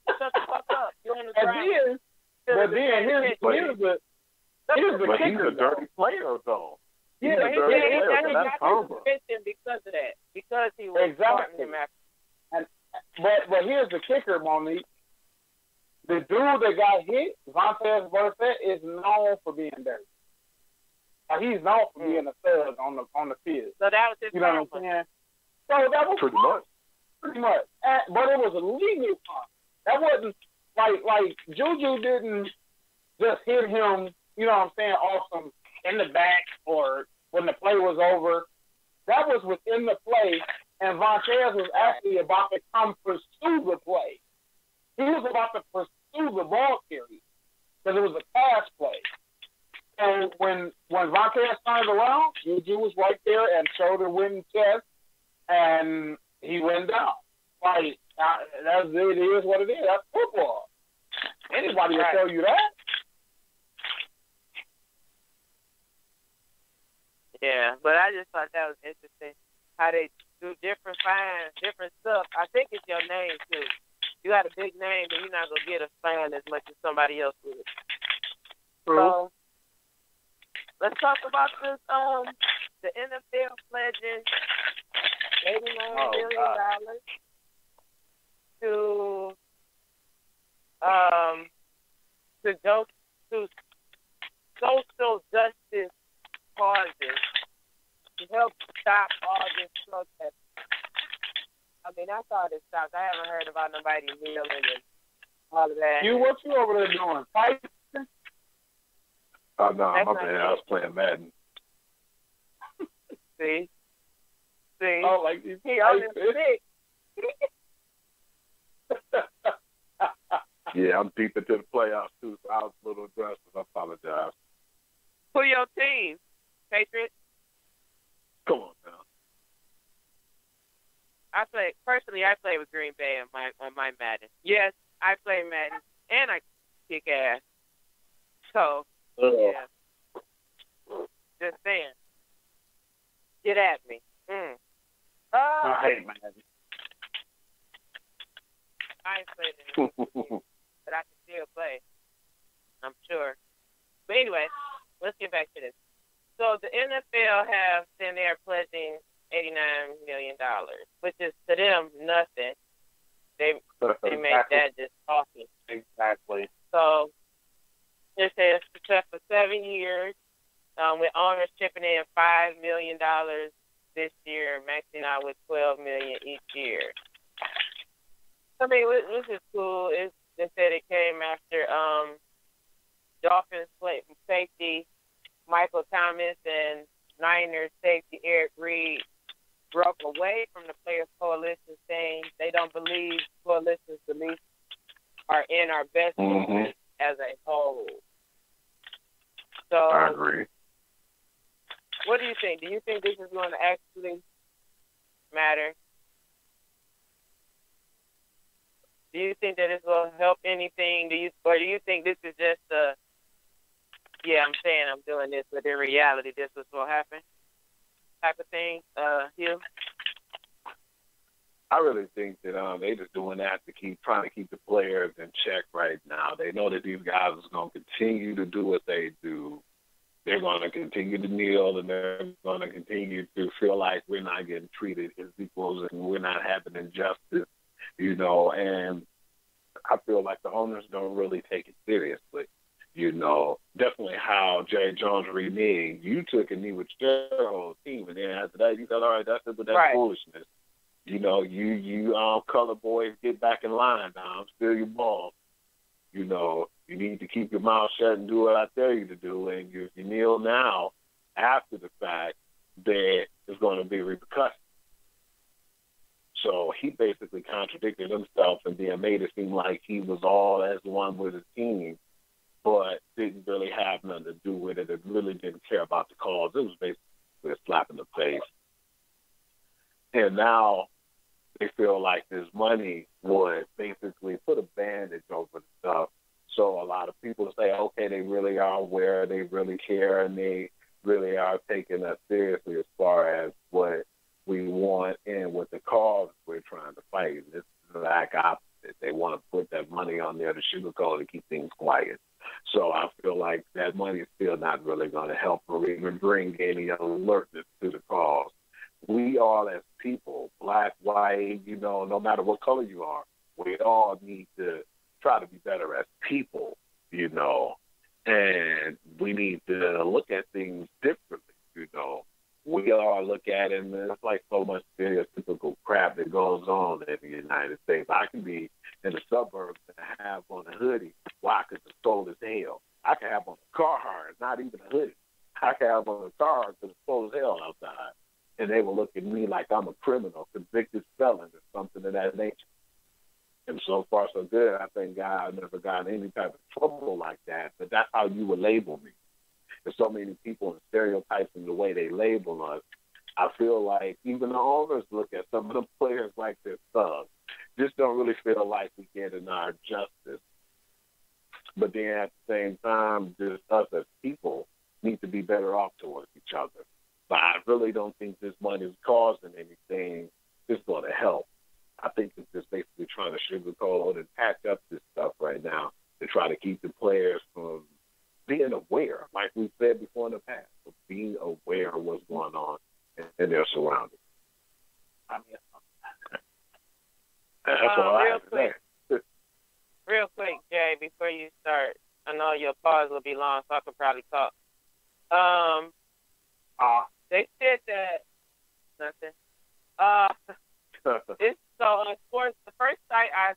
Shut the fuck up. You're on the ground. But then here's the but kicker. He's a dirty player, though. Yeah, he's a dirty player. He That's got suspension because of that. Because he was exactly. him after. But here's the kicker, Monique. The dude that got hit, Vontaze Burfict, is known for being dirty. He's known for being a thug on the field. So that was his You know what I'm saying? So that was pretty much. Pretty much. But it was a legal fine. That wasn't like Juju didn't just hit him, you know what I'm saying, awesome in the back or when the play was over. That was within the play, and Vontaze was actually about to come pursue the play. He was about to pursue the ball carrier because it was a pass play. And when Vontaze turned around, Juju was right there and shoulder went chest, and he went down. Like, it is what it is. That's football. Anybody will tell you that. Yeah, but I just thought that was interesting how they do different fines, different stuff. I think it's your name, too. You got a big name, then you're not going to get a fine as much as somebody else would. So, let's talk about this, the NFL pledging $89 million to go to social justice causes to help stop all this protest. I mean, that's all this stops. I haven't heard about nobody kneeling and all of that. What you over there doing? Fighting? Oh, no, my bad. I was playing Madden. See? Oh, like he on his stick. Yeah, I'm deep into the playoffs, too, so I was a little aggressive. I apologize. Who your team? Patriots? Come on, now. I play with Green Bay on my Madden. Yes, I play Madden, and I kick ass. So, yeah. Just saying. Get at me. I hate Madden. I ain't played it, but I can still play. I'm sure. But anyway, let's get back to this. So the NFL have been there pledging $89 million, which is to them nothing. They make that just talking. Exactly. So it says for 7 years, with owners chipping in $5 million this year, maxing out with $12 million each year. I mean, this is cool. They said it came after Dolphins safety Michael Thomas and Niners safety Eric Reed broke away from the Players Coalition, saying they don't believe coalition's beliefs are in our best interest as a whole. So I agree. What do you think? Do you think this is going to actually matter? Do you think that this will help anything? Or do you think this is just I'm saying I'm doing this, but in reality this is what will happen type of thing? Hugh? I really think that they just doing that to trying to keep the players in check right now. They know that these guys are going to continue to do what they do. They're going to continue to kneel, and they're going to continue to feel like we're not getting treated as equals and we're not having injustice, and I feel like the owners don't really take it seriously. Definitely how Jerry Jones reneged. You took a knee with your whole team, and then after that, you said, all right, that's it, but that's foolishness. You color boys, get back in line now. Steal your ball. You need to keep your mouth shut and do what I tell you to do. And if you kneel now, after the fact, there is going to be repercussions. So he basically contradicted himself and then made it seem like he was all as one with his team, but didn't really have nothing to do with it. It really didn't care about the cause. It was basically a slap in the face. And now they feel like this money would basically put a bandage over the stuff. So a lot of people say, okay, they really are aware, they really care, and they really are taking us seriously as far as what we want and what the cause we're trying to fight. It's the exact opposite. They want to put that money on there to sugarcoat and keep things quiet. So I feel like that money is still not really going to help or even bring any alertness to the cause. We all as people, black, white, no matter what color you are, we all need to try to be better as people, and we need to look at things differently, We all look at it, and it's like so much stereotypical crap that goes on in the United States. I can be in the suburbs and have on a hoodie. Why? Because it's cold as hell. I can have on a Carhartt, not even a hoodie. I can have on a Carhartt because it's cold as hell outside. And they will look at me like I'm a criminal, convicted felon, or something of that nature. And so far, so good. I thank God I never got in any type of trouble like that. But that's how you would label me. There's so many people and stereotypes in the way they label us. I feel like even the owners look at some of the players like they're thugs. Just don't really feel like we get in our justice. But then at the same time, just us as people need to be better off towards each other. But I really don't think this money is causing anything that's going to help. I think it's just basically trying to sugarcoat and patch up this stuff right now to try to keep the players from being aware, like we said before in the past, of being aware of what's going on in their surroundings. I mean, that's all I have to say. Real quick, Jay, before you start, I know your pause will be long, so I could probably talk. They said that nothing. It's so on sports. The first site I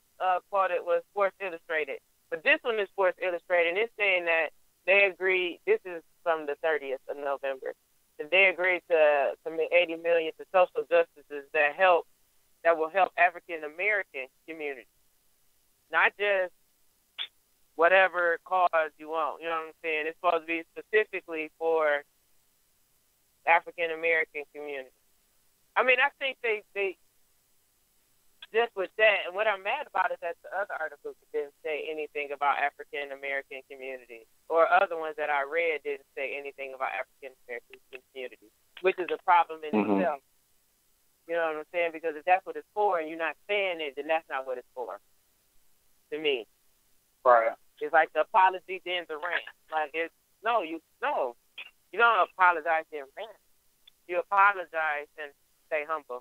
quoted was Sports Illustrated. But this one is Sports Illustrated, and it's saying that they agreed, this is from the 30th of November, that they agreed to commit $80 million to social justices that will help African American communities. Not just whatever cause you want, you know what I'm saying? It's supposed to be specifically for African American communities. I mean, I think they just with that, and what I'm mad about is that the other articles didn't say anything about African American communities, or other ones that I read didn't say anything about African American communities, which is a problem in itself. You know what I'm saying? Because if that's what it's for, and you're not saying it, then that's not what it's for. To me, right? It's like the apology, then the rant. Like you don't apologize then rant. You apologize and stay humble.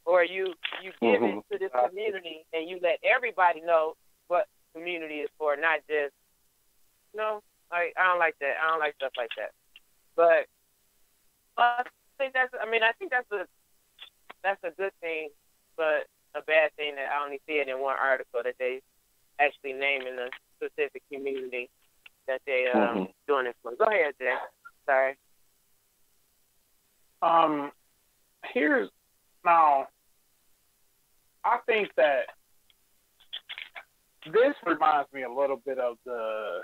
Or you give it to this community and you let everybody know what community is for, not just, I don't like that. I don't like stuff like that. But I think that's a good thing, but a bad thing that I only see it in one article that they actually naming a specific community that they doing it for. Go ahead, Jay. Sorry. I think that this reminds me a little bit of the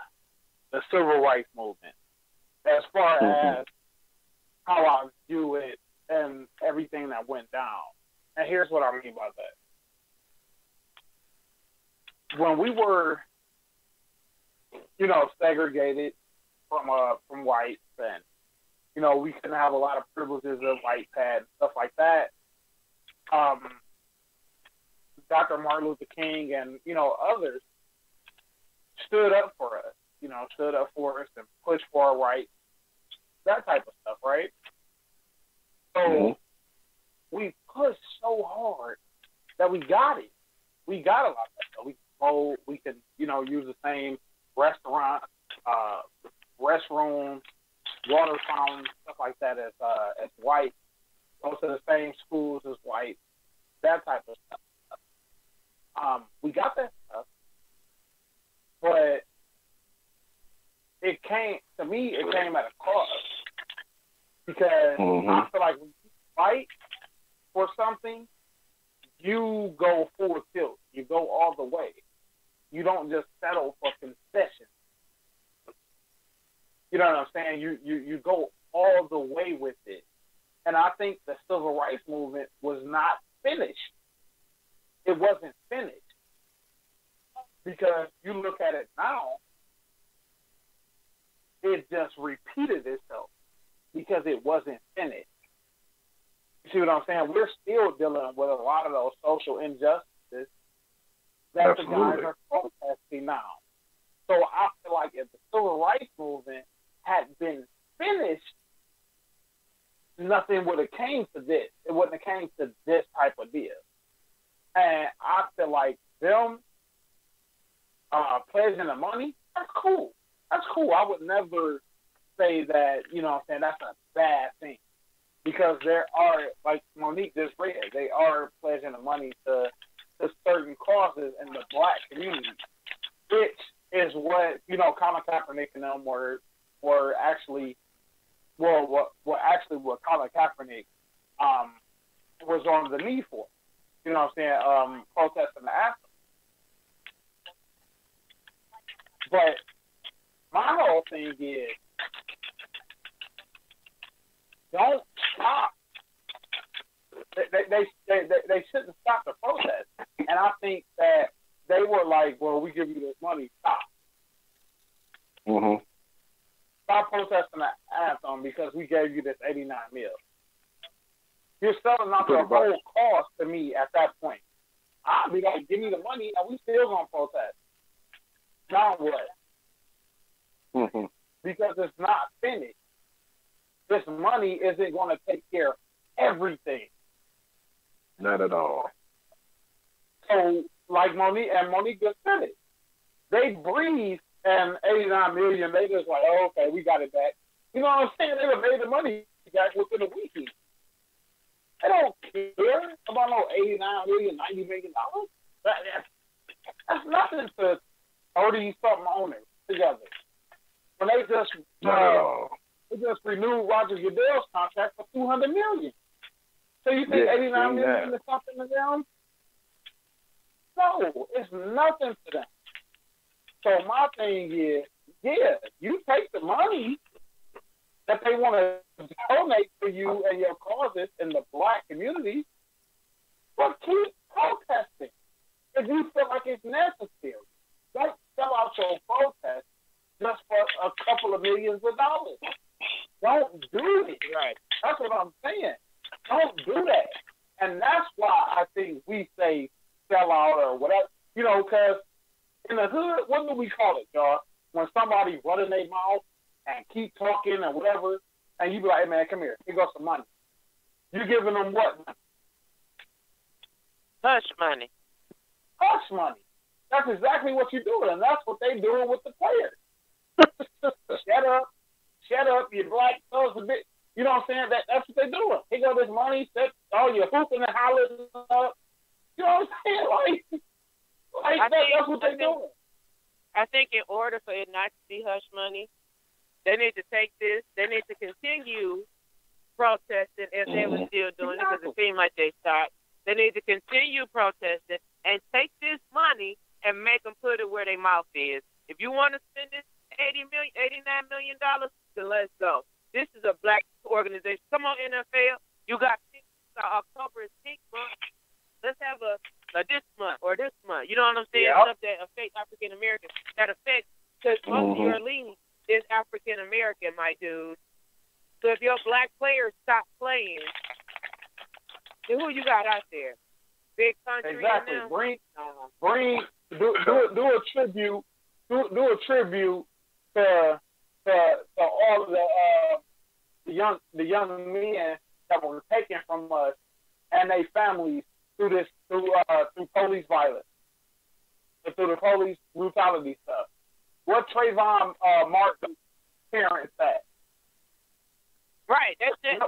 civil rights movement, as far as how I view it and everything that went down. And here's what I mean by that. When we were, segregated from whites, and we couldn't have a lot of privileges that whites had, and stuff like that. Dr. Martin Luther King and others stood up for us, and pushed for our rights, that type of stuff, right? So we pushed so hard that we got it. We got a lot of stuff. We could vote. We could, use the same restaurant, restrooms, water fountains, stuff like that as white. Go to the same schools as white, that type of stuff. We got that stuff, but it came at a cost, because I feel like when you fight for something, you go full tilt. You go all the way. You don't just settle for concessions. You know what I'm saying? You go all the way with it. And I think the civil rights movement was not finished. It wasn't finished. Because you look at it now, it just repeated itself because it wasn't finished. You see what I'm saying? We're still dealing with a lot of those social injustices that the guys are protesting now. So I feel like if the civil rights movement had been finished, nothing would have came to this. It wouldn't have came to this type of deal. And I feel like them pledging the money, that's cool. That's cool. I would never say that, that's a bad thing. Because there are, like Monique just read, they are pledging the money to certain causes in the black community, which is what, Colin Kaepernick and them were actually, what Colin Kaepernick was on the knee for. You know what I'm saying? Protesting the anthem. But my whole thing is, don't stop. They shouldn't stop the protest. And I think that they were like, well, we give you this money, stop. Stop protesting the anthem because we gave you this $89 million. You're selling out the whole cost to me at that point. I'll be like, give me the money, and we still gonna protest. Now what? Because it's not finished. This money isn't going to take care of everything. Not at all. So, like Monique just said it. They breathed, and $89 million, they just like, oh, okay, we got it back. You know what I'm saying? They would have made the money back within a week. They don't care about no $89 million, $90 million. That's nothing to 30-something owners together. When they just renewed Roger Goodell's contract for $200 million. So you think $89 million is something to them? No, it's nothing to them. So my thing is, you take the money that they want to donate to you and your causes in the black community, but keep protesting if you feel like it's necessary. Don't sell out your protest just for a couple of millions of dollars. Don't do it. Right. That's what I'm saying. Don't do that. And that's why I think we say sell out or whatever. You know, because in the hood, what do we call it, y'all? When somebody running their mouth and keep talking and whatever, and you be like, hey, man, come here. Here goes some money. You giving them what money? Hush money. Hush money. That's exactly what you're doing, and that's what they're doing with the players. Shut up, you black sons of bitch. You know what I'm saying? That's what they're doing. Here go this money, set all your hooping and hollering up. You know what I'm saying? That's what they're doing. I think in order for it not to be hush money, they need to take this. They need to continue protesting as they were still doing it because it seemed like they stopped. They need to continue protesting and take this money and make them put it where their mouth is. If you want to spend this $89 million, then let's go. This is a black organization. Come on, NFL. You got October is Pink Month. Let's have a this month or this month. You know what I'm saying? Yep. Stuff that affects African Americans. That affects, because most of your league is African American, my dude. So if your black players stop playing, then who you got out there? Big country. Exactly. Do a tribute. Do a tribute to all of the young men that were taken from us and their families through police violence and through the police brutality stuff. What Trayvon Martin's parents at? Right, that's it.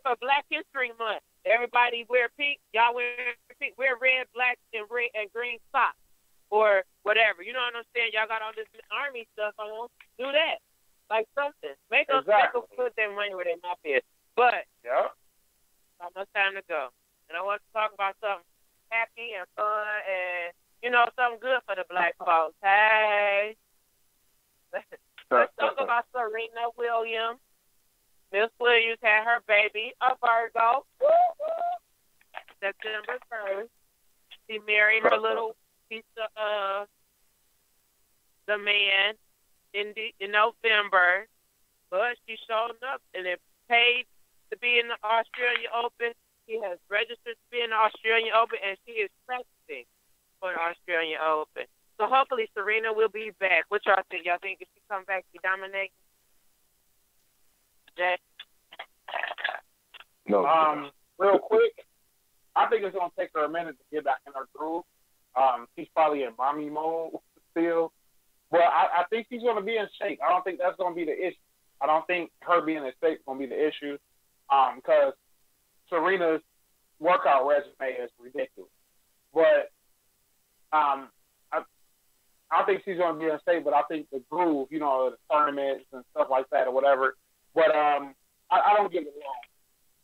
For Black History Month, everybody wear pink. Y'all wear pink. Wear red, black, and green socks or whatever. You know what I'm saying? Y'all got all this army stuff on. Do that, like something. Make them put their money where their mouth is. But not much time to go. And I want to talk about something happy and fun and, something good for the black folks. Hey. Let's talk about Serena Williams. Miss Williams had her baby, a Virgo, September 1st. She married her little piece of the man in November. But she showed up and it paid to be in the Australian Open. She has registered to be in the Australian Open, and she is practicing for the Australian Open. So hopefully Serena will be back. What y'all think? Y'all think if she come back, she dominate? Jack? No. Real quick, I think it's going to take her a minute to get back in her groove. She's probably in mommy mode still. But I think she's going to be in shape. I don't think that's going to be the issue. I don't think her being in shape is going to be the issue because Serena's workout resume is ridiculous. But I think she's going to be in shape, but I think the groove, the tournaments and stuff like that or whatever. But I don't get it wrong.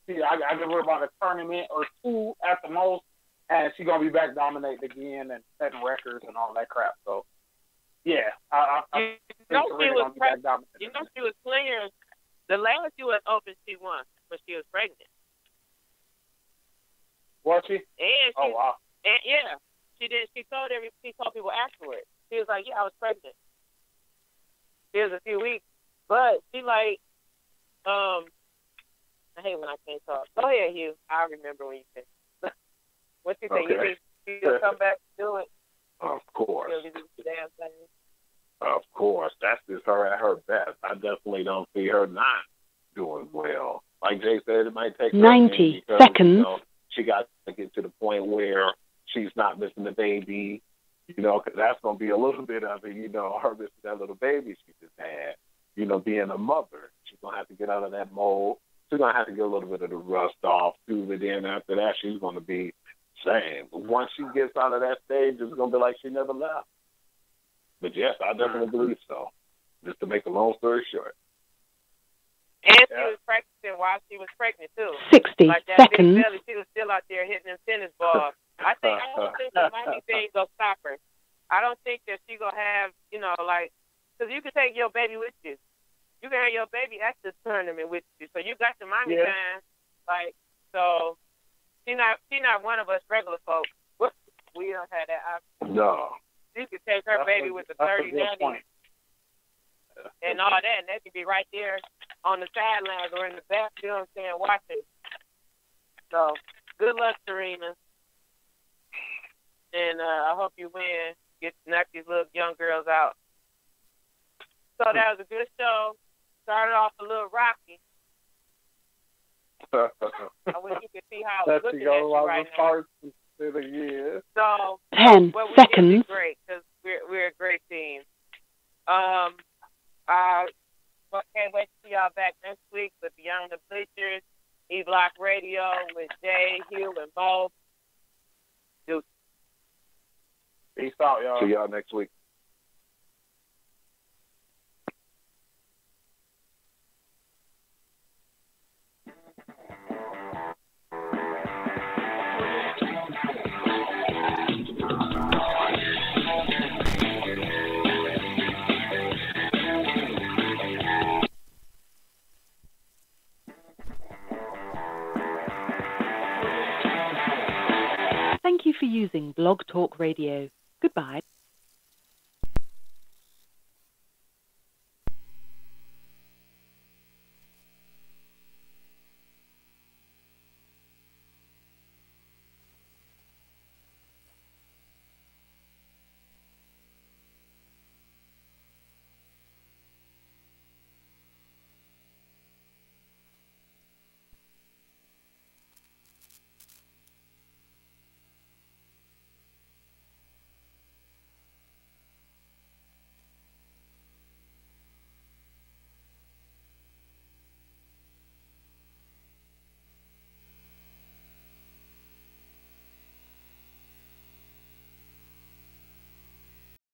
See, I give her about a tournament or two at the most, and she's going to be back dominating again and setting records and all that crap. So, yeah. I think Serena's going to be back dominating. She was playing the last U.S. Open she won, but she was pregnant. Was she? And wow. And yeah, she did. She told people afterwards. She was like, "Yeah, I was pregnant." It was a few weeks, but she I hate when I can't talk. Go ahead, Hugh. I remember when you said. What you think? Okay. You think she'll come back to do it? Of course. She'll do the damn thing. Of course. That's just her at her best. I definitely don't see her not doing well. Like Jay said, it might take her 90 because, seconds. She got to get to the point where she's not missing the baby, because that's going to be a little bit of it, her missing that little baby she just had, being a mother. She's going to have to get out of that mold. She's going to have to get a little bit of the rust off, too, but then after that, she's going to be Same. Once she gets out of that stage, it's gonna be like she never left. But yes, I definitely believe so. Just to make a long story short. And she was practicing while she was pregnant too. 60 like that seconds. Big belly, she was still out there hitting them tennis balls. I don't think the money thing gonna stop her. I don't think that she gonna have, like, because you can take your baby with you. You can have your baby at the tournament with you, so you got the mommy time. Like, so she not one of us regular folks. We don't have that option. No. She could take her baby with the 30-90 and all that, and they could be right there on the sidelines or in the back, you know what I'm saying, watching. So, good luck, Serena. And I hope you win. Get to knock these little young girls out. So that was a good show. Started off a little rocky. I wish you could see how I was looking at you right now. So 10 seconds. Great, because we're a great team. Can't wait to see y'all back next week with Beyond the Bleacherz, E-Block Radio with Jay, Hugh, and Mo. Peace out, y'all. See y'all next week. Thank you for using Blog Talk Radio. Goodbye.